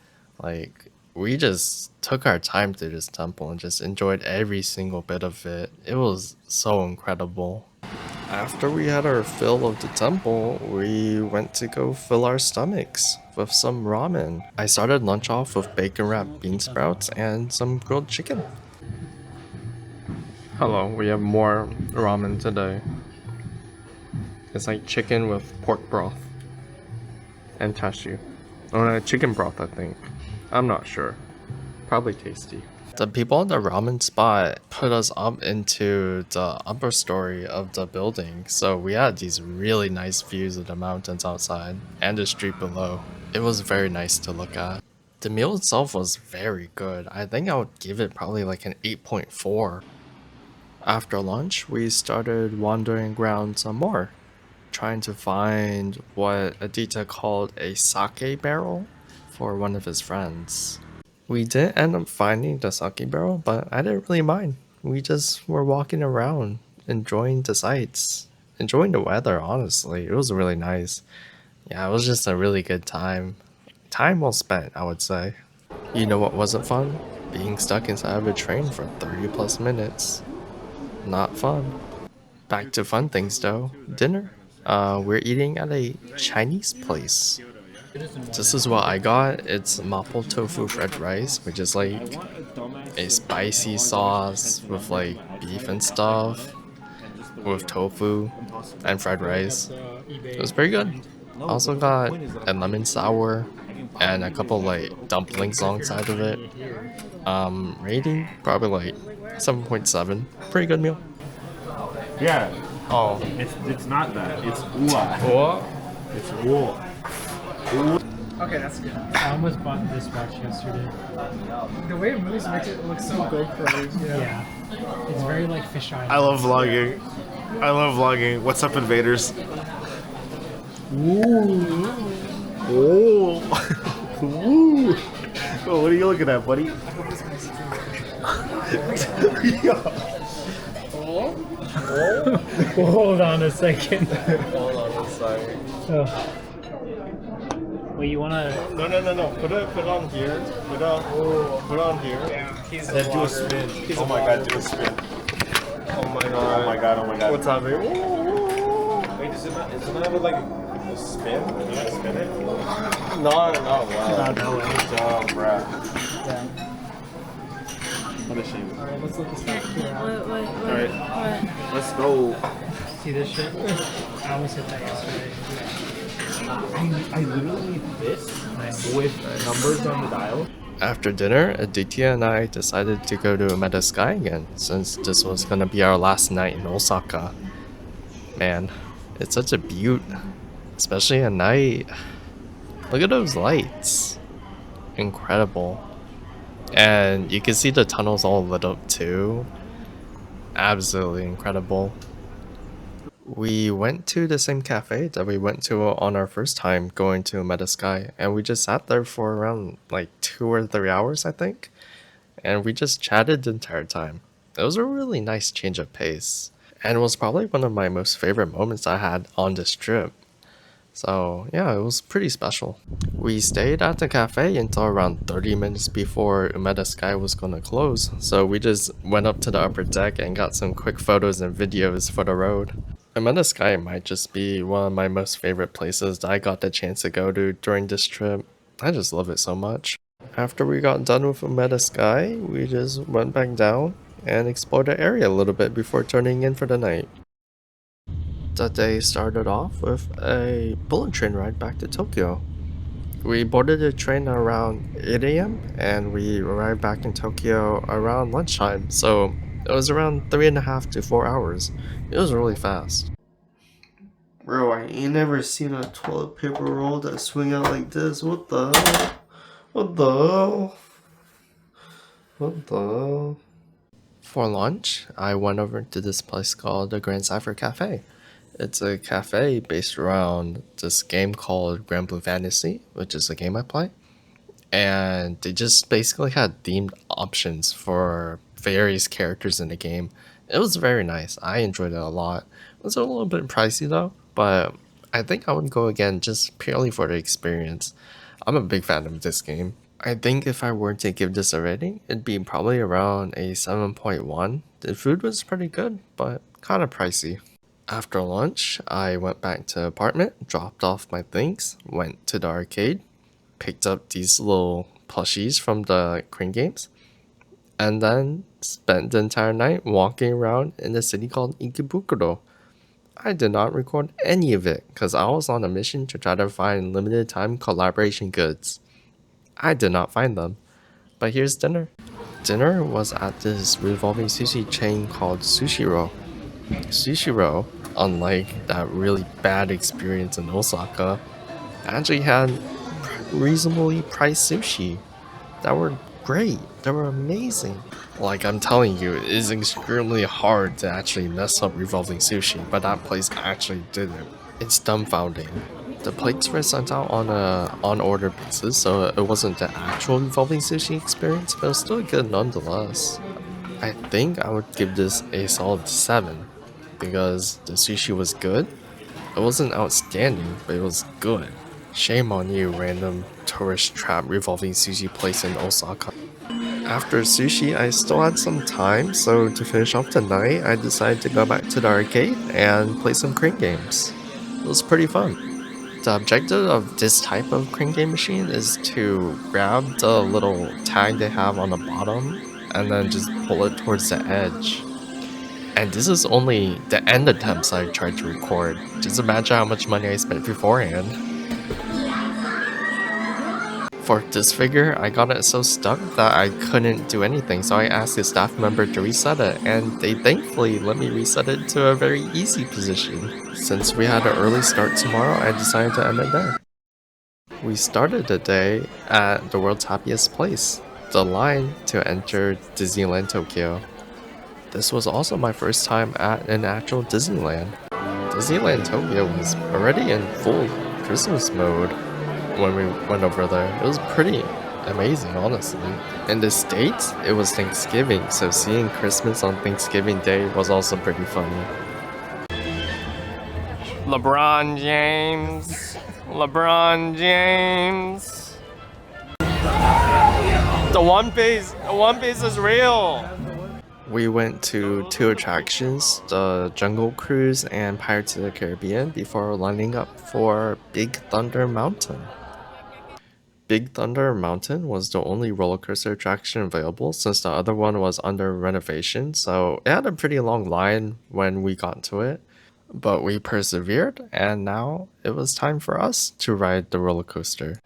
Like, we just took our time through this temple and just enjoyed every single bit of it. It was so incredible. After we had our fill of the temple, we went to go fill our stomachs with some ramen. I started lunch off with bacon wrapped bean sprouts and some grilled chicken. Hello, we have more ramen today. It's like chicken with pork broth and chashu. Oh no, chicken broth I think. I'm not sure. Probably tasty. The people at the ramen spot put us up into the upper story of the building, so we had these really nice views of the mountains outside and the street below. It was very nice to look at. The meal itself was very good. I think I would give it probably like an 8.4. After lunch, we started wandering around some more, trying to find what Aditya called a sake barrel for one of his friends. We didn't end up finding the sake barrel, but I didn't really mind. We just were walking around, enjoying the sights, enjoying the weather, honestly. It was really nice. Yeah, it was just a really good time. Time well spent, I would say. You know what wasn't fun? Being stuck inside of a train for 30 plus minutes. Not fun. Back to fun things though. Dinner. We're eating at a Chinese place. This is what I got. It's mapo tofu fried rice, which is like a spicy sauce with like beef and stuff, with tofu and fried rice. It was pretty good. Also got a lemon sour and a couple like dumplings alongside of it. Rating probably like 7.7. Pretty good meal. Yeah, Oh, it's not that. It's ua. what? It's ua. Okay, that's good. I almost bought this watch yesterday. The way it moves makes it look so GoPro. Yeah. It's very like fisheye. I love vlogging. I love vlogging. What's up, invaders? Ooh. Oh. Ooh. Oh, what are you looking at, buddy? Hold on a second. Hold on a second. Oh. Wait, you wanna? No. Put it on here. Put it on here. Then do a spin. Oh my god, do a spin. Oh my Oh god. my god, oh my god. What's happening? Wait, does it not have like a spin? Can you spin it? No, wow. No way. Oh, bruh. Yeah. What a shame. Alright, let's look this back here. Alright. Let's go. See this shit? I almost hit that yesterday. I literally need this with numbers on the dial. After dinner, Aditya and I decided to go to Umeda Sky again, since this was gonna be our last night in Osaka. Man, it's such a beaut, especially at night. Look at those lights. Incredible. And you can see the tunnels all lit up too. Absolutely incredible. We went to the same cafe that we went to on our first time going to Umeda Sky, and we just sat there for around like 2 or 3 hours, I think, and we just chatted the entire time. It was a really nice change of pace, and it was probably one of my most favorite moments I had on this trip. So yeah, it was pretty special. We stayed at the cafe until around 30 minutes before Umeda Sky was gonna close, so we just went up to the upper deck and got some quick photos and videos for the road. Umeda Sky might just be one of my most favorite places that I got the chance to go to during this trip. I just love it so much. After we got done with Umeda Sky, we just went back down and explored the area a little bit before turning in for the night. The day started off with a bullet train ride back to Tokyo. We boarded the train around 8 a.m. and we arrived back in Tokyo around lunchtime, so it was around 3.5 to 4 hours. It was really fast. Bro, I ain't never seen a toilet paper roll that swing out like this. What the hell? What the hell? What the hell? For lunch, I went over to this place called the Grand Cypher Cafe. It's a cafe based around this game called Grand Blue Fantasy, which is a game I play. and they just basically had themed options for various characters in the game. It was very nice. I enjoyed it a lot. It was a little bit pricey though, but I think I would go again just purely for the experience. I'm a big fan of this game. I think if I were to give this a rating, it'd be probably around a 7.1. The food was pretty good, but kind of pricey. After lunch, I went back to the apartment, dropped off my things, went to the arcade, picked up these little plushies from the crane games, and then spent the entire night walking around in a city called Ikebukuro. I did not record any of it because I was on a mission to try to find limited time collaboration goods. I did not find them, but here's dinner. Dinner was at this revolving sushi chain called Sushiro. Sushiro, unlike that really bad experience in Osaka, actually had reasonably priced sushi that were great. They were amazing. Like I'm telling you, it is extremely hard to actually mess up revolving sushi, but that place actually did it. It's dumbfounding. The plates were sent out on a on-order basis, so it wasn't the actual revolving sushi experience, but it was still good nonetheless. I think I would give this a solid 7, because the sushi was good. It wasn't outstanding, but it was good. Shame on you, random tourist trap revolving sushi place in Osaka. After sushi, I still had some time, so to finish off the night, I decided to go back to the arcade and play some crane games. It was pretty fun. The objective of this type of crane game machine is to grab the little tag they have on the bottom and then just pull it towards the edge. And this is only the end attempts I tried to record. Just imagine how much money I spent beforehand. For this figure, I got it so stuck that I couldn't do anything, so I asked a staff member to reset it, and they thankfully let me reset it to a very easy position. Since we had an early start tomorrow, I decided to end it there. We started the day at the world's happiest place, the line to enter Disneyland Tokyo. This was also my first time at an actual Disneyland. Disneyland Tokyo was already in full Christmas mode when we went over there. It was pretty amazing, honestly. In the States, it was Thanksgiving, so seeing Christmas on Thanksgiving Day was also pretty funny. LeBron James. LeBron James. The One Piece is real. We went to 2 attractions, the Jungle Cruise and Pirates of the Caribbean, before lining up for Big Thunder Mountain. Big Thunder Mountain was the only roller coaster attraction available since the other one was under renovation, so it had a pretty long line when we got to it. But we persevered, and now it was time for us to ride the roller coaster.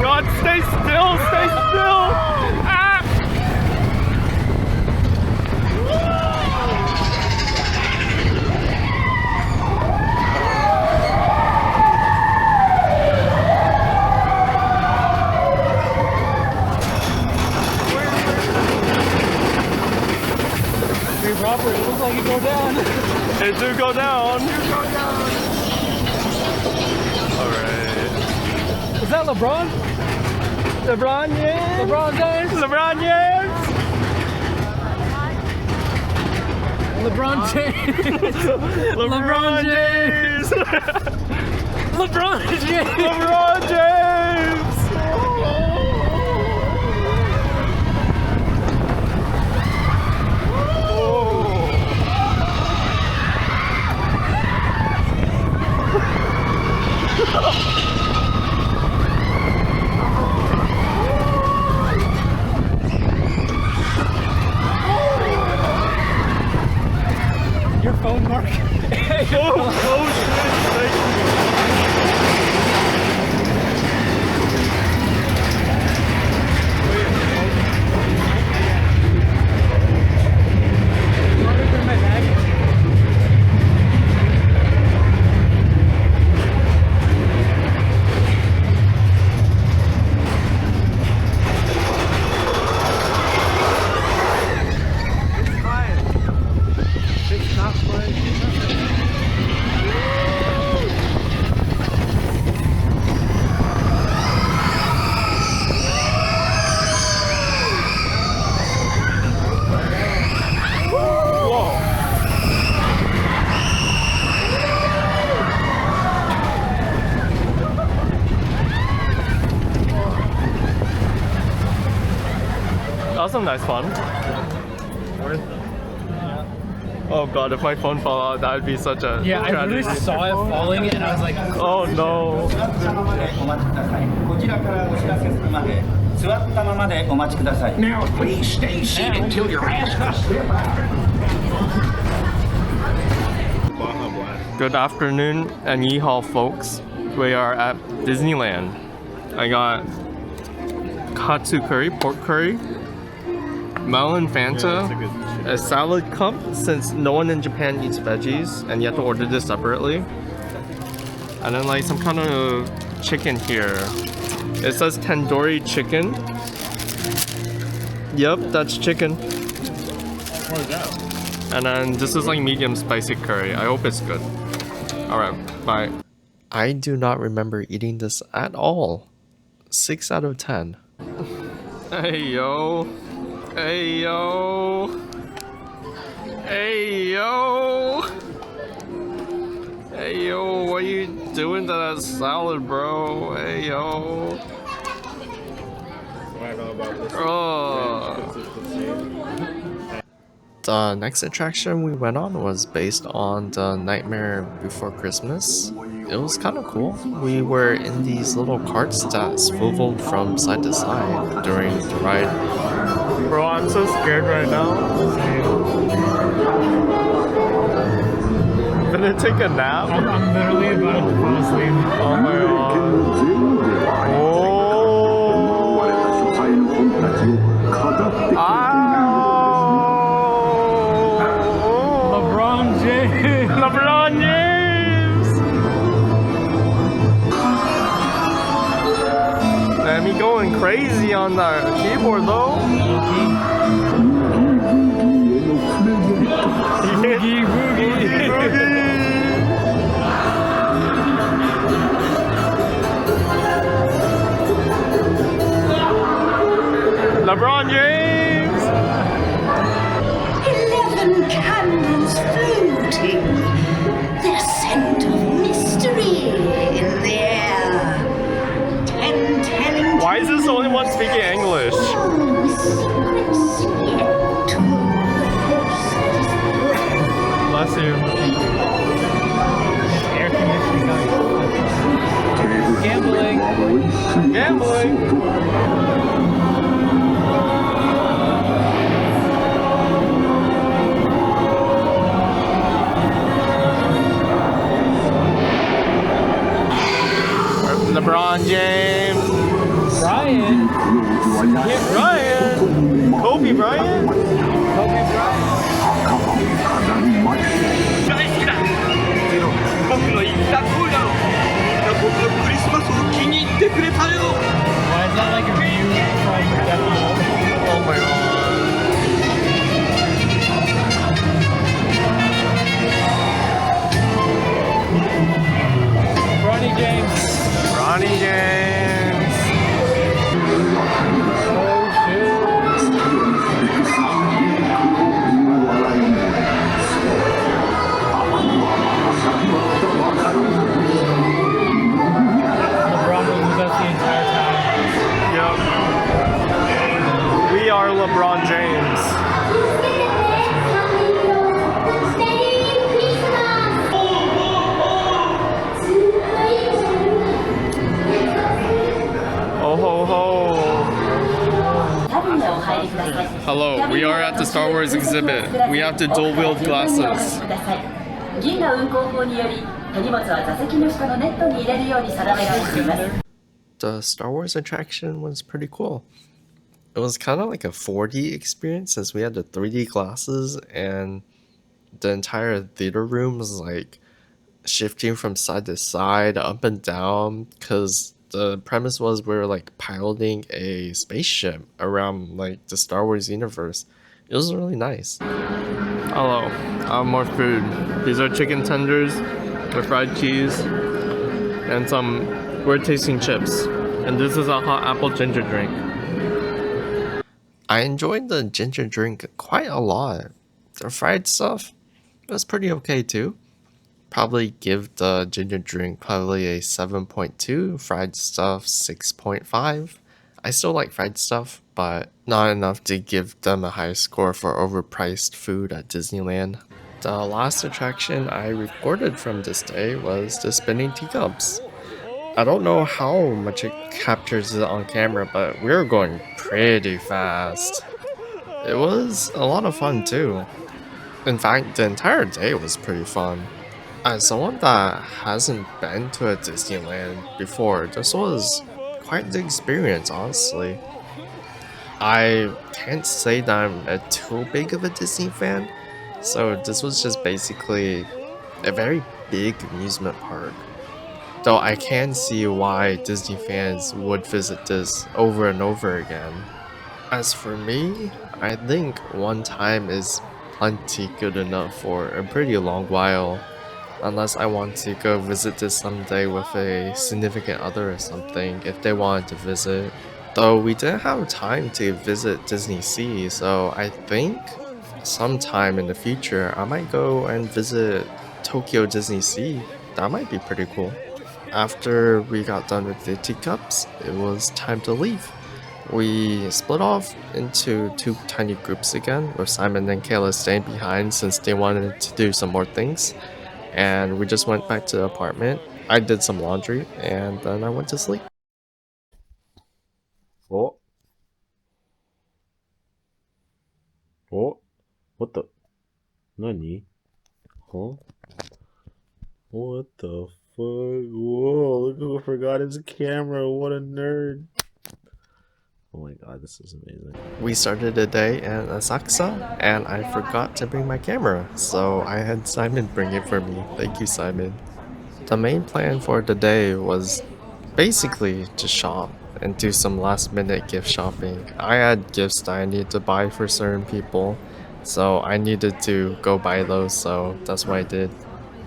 God, stay still, stay still! Ah! Hey, Robert, it looks like you go down. It do go down. Alright. Is that LeBron? LeBron James? LeBron James? LeBron James? LeBron James. LeBron James. LeBron James. LeBron James! Your phone, Mark. Oh shit, thank you. was some nice fun. Oh god, if my phone fell out, that would be such a Yeah, I literally tragedy. saw it falling and I was like, Oh no. こちらからお知らせするまで座ったままでお待ちください。Now please stay seated till your ass step Good afternoon and yeehaw, folks. We are at Disneyland. I got katsu curry, pork curry, melon Fanta, a salad cup since no one in Japan eats veggies and you have to order this separately. And then like some kind of chicken here. It says tandoori chicken. Yep, that's chicken. What is that? And then this is like medium spicy curry. I hope it's good. Alright, bye. I do not remember eating this at all. 6 out of 10. Hey yo. Hey yo. Hey yo. Hey yo, what are you doing to that salad, bro? Hey yo. What I know about this. Oh. The next attraction we went on was based on the Nightmare Before Christmas. It was kind of cool. We were in these little carts that swiveled from side to side during the ride. Bro, I'm so scared right now. Gonna take a nap? I'm literally about to fall asleep. Oh my god. LeBron James. LeBron James! Man, me going crazy on the keyboard though. Boogie, boogie. LeBron James! 11 candles floating. The scent of mystery in the air. 10 telling Why is this the only one speaking English? secrets yet to Bless you. Air conditioning going. Gambling. Gambling! LeBron James. Ryan. Ryan. Kobe Bryant. Kobe Bryant. 僕の言った通りだろ。僕のクリスマスを気に入ってくれたよ。 Why is that like a view from Death Note? Oh my god. Ronnie James. Ronnie James. Oh shit. LeBron was with us the entire time. Yep. We are LeBron James. Oh ho ho. Hello, we are at the Star Wars exhibit. We have the dual wield glasses. 銀河運行法により手荷物は座席の下のネットに入れるように定められています。 The Star Wars attraction was pretty cool. It was kind of like a 4D experience since we had the 3D glasses and the entire theater room was like shifting from side to side, up and down, because the premise was we were like piloting a spaceship around like the Star Wars universe. It was really nice. Hello, I have more food. These are chicken tenders with fried cheese and some we're tasting chips. And this is a hot apple ginger drink. I enjoyed the ginger drink quite a lot. The fried stuff was pretty okay too. Probably give the ginger drink probably a 7.2, fried stuff 6.5. I still like fried stuff, but not enough to give them a high score for overpriced food at Disneyland. The last attraction I recorded from this day was the spinning teacups. I don't know how much it captures it on camera, but we were going pretty fast. It was a lot of fun too. In fact, the entire day was pretty fun. As someone that hasn't been to a Disneyland before, this was quite the experience, honestly. I can't say that I'm too big of a Disney fan, so this was just basically a very big amusement park. Though I can see why Disney fans would visit this over and over again. As for me, I think one time is plenty good enough for a pretty long while. Unless I want to go visit this someday with a significant other or something, if they wanted to visit. Though we didn't have time to visit Disney Sea, so I think sometime in the future I might go and visit Tokyo Disney Sea. That might be pretty cool. After we got done with the teacups, it was time to leave. We split off into two tiny groups again, with Simon and Kayla staying behind since they wanted to do some more things. And we just went back to the apartment. I did some laundry, and then I went to sleep. Oh. Oh. What the? Nani? Huh? What the fuck? Whoa, look who forgot his camera. What a nerd. Oh my god, this is amazing. We started the day in Asakusa, and I forgot to bring my camera, so I had Simon bring it for me. Thank you, Simon. The main plan for the day was basically to shop and do some last minute gift shopping. I had gifts that I needed to buy for certain people, so I needed to go buy those, so that's what I did.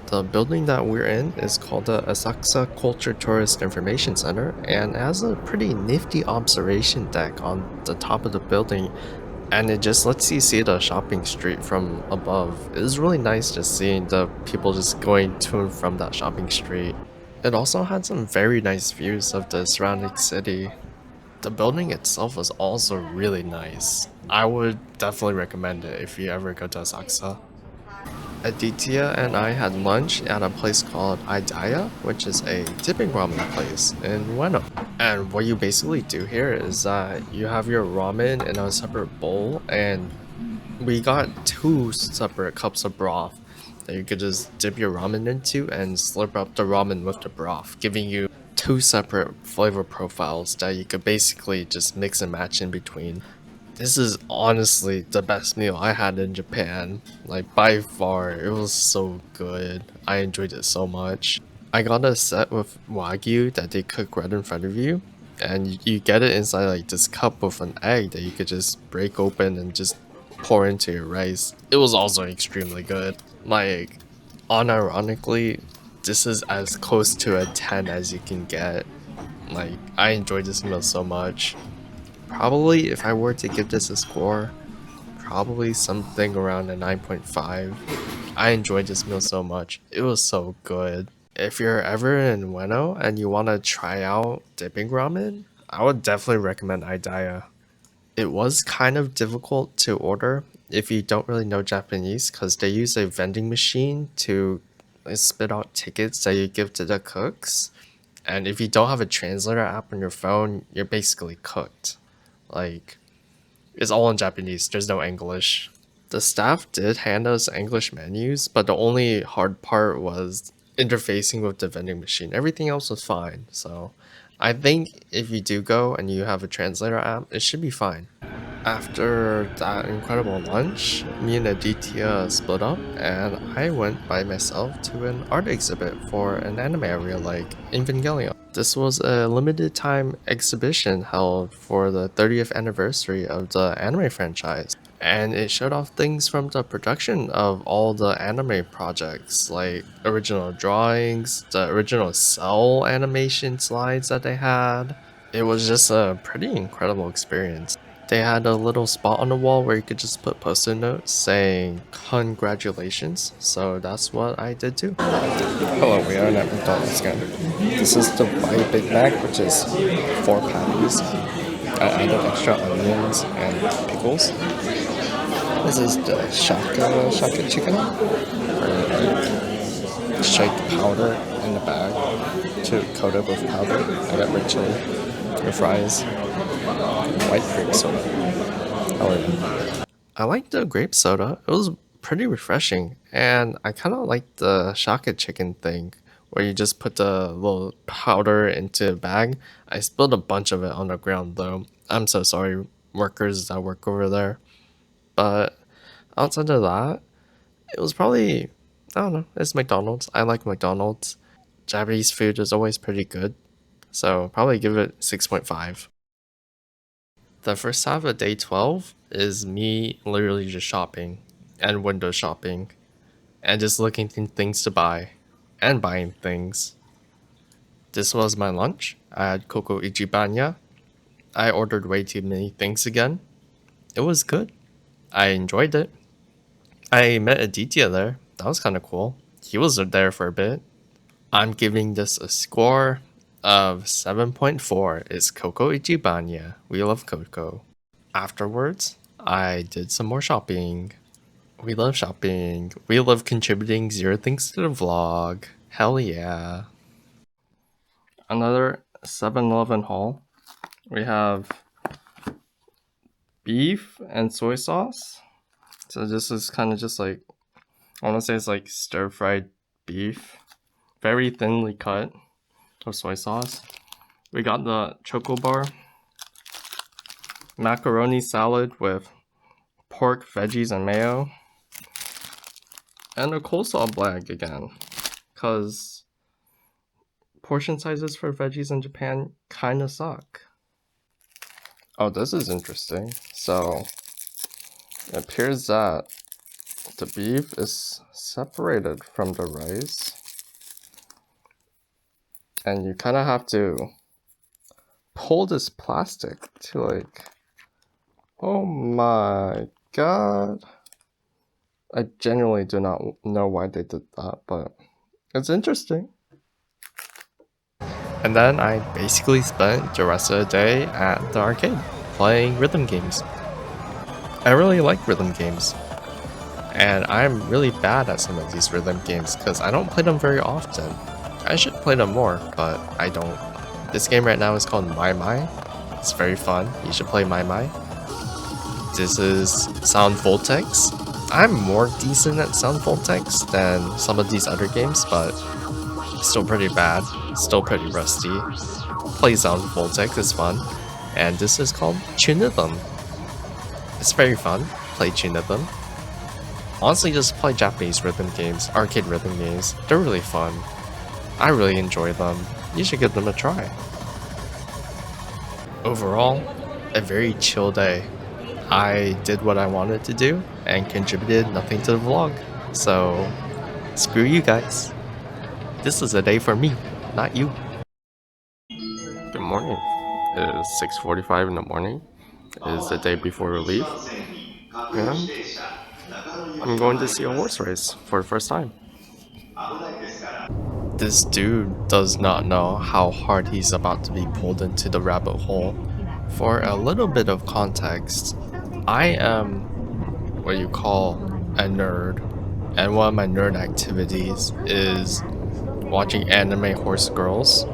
The building that we're in is called the Asakusa Culture Tourist Information Center, and it has a pretty nifty observation deck on the top of the building, and it just lets you see the shopping street from above. It was really nice just seeing the people just going to and from that shopping street. It also had some very nice views of the surrounding city. The building itself was also really nice. I would definitely recommend it if you ever go to Asakusa. Aditya and I had lunch at a place called Idaya, which is a dipping ramen place in Ueno. And what you basically do here is that you have your ramen in a separate bowl, and we got 2 separate cups of broth that you could just dip your ramen into and slurp up the ramen with the broth, giving you 2 separate flavor profiles that you could basically just mix and match in between. This is honestly the best meal I had in Japan. Like, by far, it was so good. I enjoyed it so much. I got a set with Wagyu that they cook right in front of you, and you get it inside like this cup with an egg that you could just break open and just pour into your rice. It was also extremely good. Like, unironically, this is as close to a 10 as you can get. Like, I enjoyed this meal so much. Probably, if I were to give this a score, probably something around a 9.5. I enjoyed this meal so much. It was so good. If you're ever in Ueno and you want to try out dipping ramen, I would definitely recommend Idaya. It was kind of difficult to order if you don't really know Japanese, because they use a vending machine to spit out tickets that you give to the cooks. And if you don't have a translator app on your phone, you're basically cooked. Like, it's all in Japanese, there's no English. The staff did hand us English menus, but the only hard part was interfacing with the vending machine. Everything else was fine, so I think if you do go and you have a translator app, it should be fine. After that incredible lunch, me and Aditya split up, and I went by myself to an art exhibit for an anime I really like, Evangelion. This was a limited time exhibition held for the 30th anniversary of the anime franchise, and it showed off things from the production of all the anime projects, like original drawings, the original cell animation slides that they had. It was just a pretty incredible experience. They had a little spot on the wall where you could just put post-it notes saying congratulations, so that's what I did too. Hello, we are at McDonald's again. This is the Bite Big Mac, which is 4 patties. I added extra onions and pickles. This is the shaka chicken. Or shake powder in the bag to coat it with powder. I got red chili, your fries, white grape soda. Oh yeah. I like the grape soda. It was pretty refreshing, and I kind of like the shaka chicken thing, where you just put the little powder into a bag. I spilled a bunch of it on the ground though. I'm so sorry, workers that work over there. But outside of that, it was probably, I don't know, it's McDonald's. I like McDonald's. Japanese food is always pretty good, so probably give it 6.5. The first half of day 12 is me literally just shopping and window shopping and just looking for things to buy and buying things. This was my lunch. I had Coco Ichibanya. I ordered way too many things again. It was good. I enjoyed it. I met Aditya there. That was kind of cool. He was there for a bit. I'm giving this a score of 7.4. It's Coco Ichibanya. We love Coco. Afterwards, I did some more shopping. We love shopping. We love contributing 0 things to the vlog. Hell yeah. Another 7-Eleven haul. We have beef and soy sauce. So this is kind of just like, I want to say it's like stir-fried beef. Very thinly cut with soy sauce. We got the choco bar. Macaroni salad with pork, veggies, and mayo. And a coleslaw bag again. Because portion sizes for veggies in Japan kind of suck. Oh, this is interesting. So, it appears that the beef is separated from the rice. And you kind of have to pull this plastic to like, oh my god. I genuinely do not know why they did that, but it's interesting. And then I basically spent the rest of the day at the arcade playing rhythm games. I really like rhythm games. And I'm really bad at some of these rhythm games because I don't play them very often. I should play them more, but I don't. This game right now is called My My. It's very fun. You should play My My. This is Sound Voltex. I'm more decent at Sound Voltex than some of these other games, but still pretty bad. Still pretty rusty. Play Sound Voltex, it's fun. And this is called Tunithm. It's very fun. Play Tunithm. Honestly, just play Japanese rhythm games, arcade rhythm games. They're really fun. I really enjoy them. You should give them a try. Overall, a very chill day. I did what I wanted to do and contributed nothing to the vlog. So, screw you guys. This is a day for me, not you. Good morning. It is 6:45 in the morning. It is the day before we leave. And I'm going to see a horse race for the first time. This dude does not know how hard he's about to be pulled into the rabbit hole. For a little bit of context, I am what you call a nerd, and one of my nerd activities is watching anime horse girls,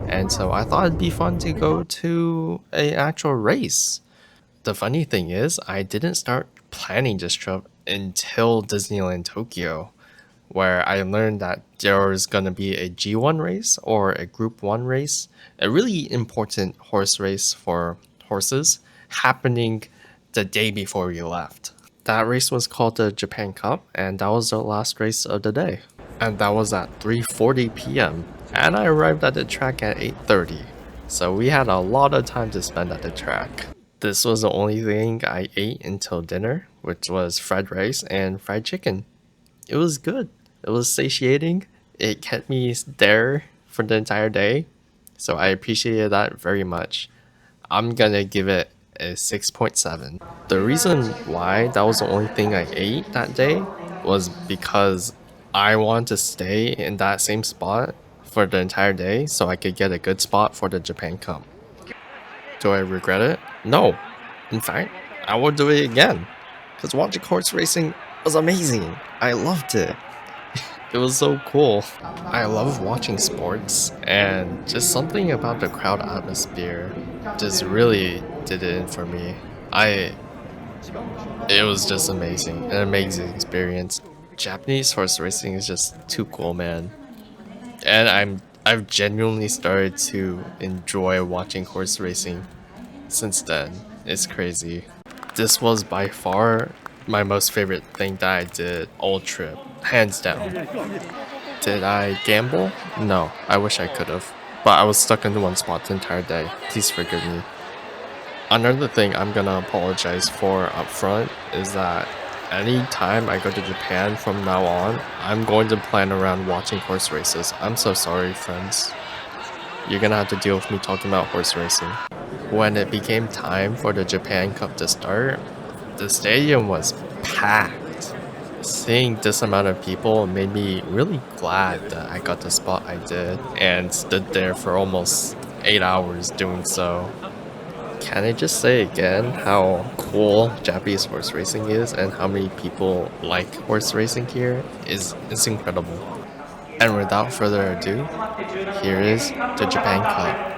and so I thought it'd be fun to go to an actual race. The funny thing is, I didn't start planning this trip until Disneyland Tokyo, where I learned that there was gonna be a G1 race or a Group 1 race, a really important horse race for horses, happening the day before we left. That race was called the Japan Cup, and that was the last race of the day. And that was at 3:40 p.m. and I arrived at the track at 8:30. So we had a lot of time to spend at the track. This was the only thing I ate until dinner, which was fried rice and fried chicken. It was good. It was satiating. It kept me there for the entire day. So I appreciated that very much. I'm gonna give it a 6.7. The reason why that was the only thing I ate that day was because I wanted to stay in that same spot for the entire day so I could get a good spot for the Japan Cup. Do I regret it? No. In fact, I will do it again. Because watching horse racing was amazing. I loved it. It was so cool. I love watching sports, and just something about the crowd atmosphere just really did it in for me. It was just amazing, an amazing experience. Japanese horse racing is just too cool, man. And I've genuinely started to enjoy watching horse racing since then. It's crazy. This was by far my most favorite thing that I did all trip, hands down. Did I gamble? No, I wish I could have. But I was stuck in one spot the entire day. Please forgive me. Another thing I'm gonna apologize for up front is that anytime I go to Japan from now on, I'm going to plan around watching horse races. I'm so sorry, friends. You're gonna have to deal with me talking about horse racing. When it became time for the Japan Cup to start, the stadium was packed. Seeing this amount of people made me really glad that I got the spot I did and stood there for almost 8 hours doing so. Can I just say again how cool Japanese horse racing is and how many people like horse racing here is incredible. And without further ado, here is the Japan Cup.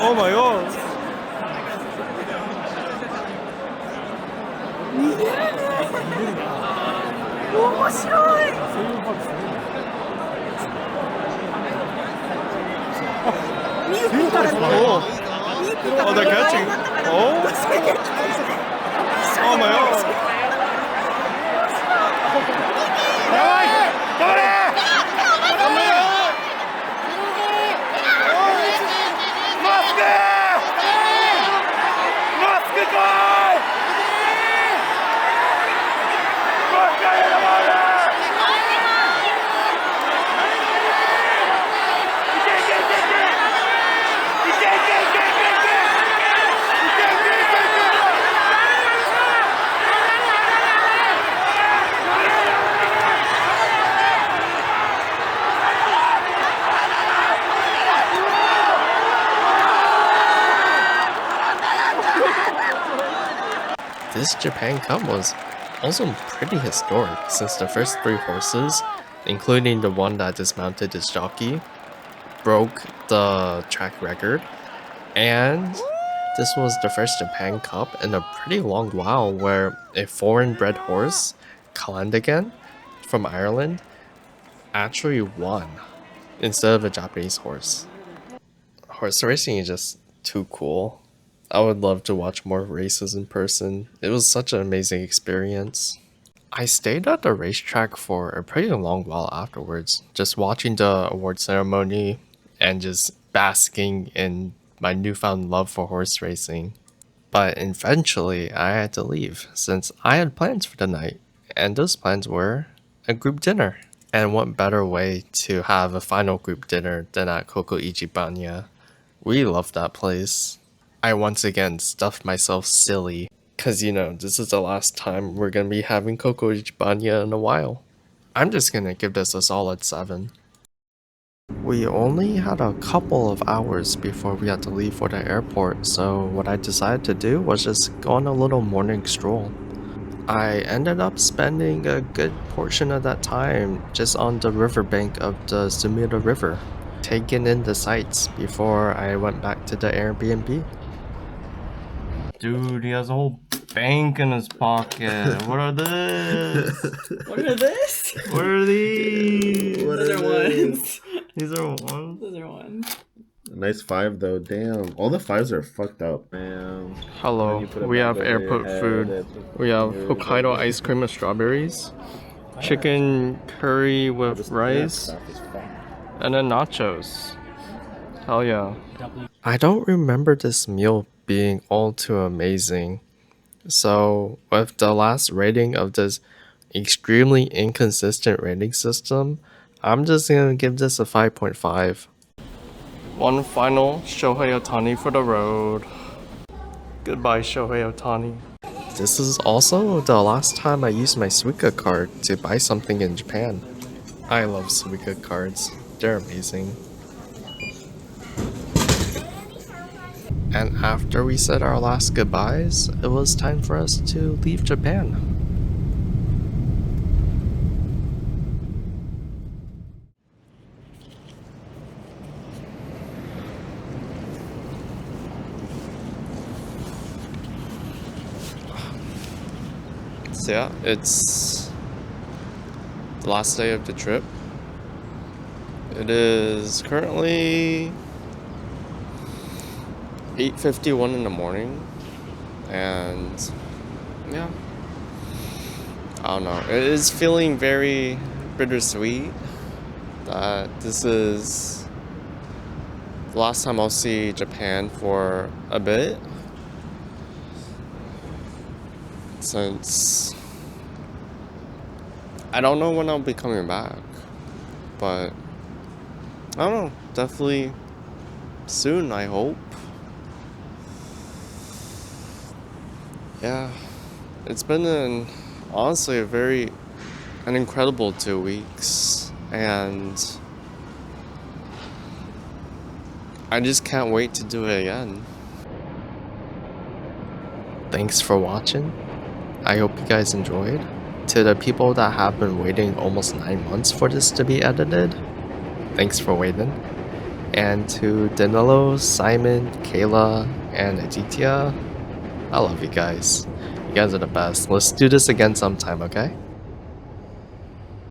Oh my god. Oh, they're catching. Oh. Oh my god. This Japan Cup was also pretty historic since the first 3 horses, including the one that dismounted his jockey, broke the track record, and this was the first Japan Cup in a pretty long while where a foreign-bred horse, Calandigan, from Ireland, actually won instead of a Japanese horse. Horse racing is just too cool. I would love to watch more races in person. It was such an amazing experience. I stayed at the racetrack for a pretty long while afterwards, just watching the award ceremony and just basking in my newfound love for horse racing. But eventually I had to leave since I had plans for the night, and those plans were a group dinner. And what better way to have a final group dinner than at Koko Ichibanya? We love that place. I once again stuffed myself silly, cause this is the last time we're gonna be having Koko Ichibanya in a while. I'm just gonna give this a solid 7. We only had a couple of hours before we had to leave for the airport, so what I decided to do was just go on a little morning stroll. I ended up spending a good portion of that time just on the riverbank of the Sumida River, taking in the sights before I went back to the Airbnb. Dude, he has a whole bank in his pocket. What are this? What are this? What are these? Those are ones. These are ones? Those are ones. Nice 5 though. Damn, all the 5s are fucked up, man. Hello, we have airport food. We have Hokkaido ice cream with strawberries, chicken curry with rice, and then nachos. Hell yeah. I don't remember this meal being all too amazing. So, with the last rating of this extremely inconsistent rating system, I'm just gonna give this a 5.5. One final Shohei Ohtani for the road. Goodbye, Shohei Ohtani. This is also the last time I used my Suica card to buy something in Japan. I love Suica cards. They're amazing. And after we said our last goodbyes, it was time for us to leave Japan. So yeah, it's the last day of the trip. It is currently 8:51 in the morning, and yeah, I don't know. It is feeling very bittersweet that this is the last time I'll see Japan for a bit, since I don't know when I'll be coming back, but I don't know, definitely soon, I hope. Yeah, it's been honestly an incredible 2 weeks, and I just can't wait to do it again. Thanks for watching. I hope you guys enjoyed. To the people that have been waiting almost 9 months for this to be edited, thanks for waiting. And to Danilo, Simon, Kayla, and Aditya, I love you guys. You guys are the best. Let's do this again sometime, okay?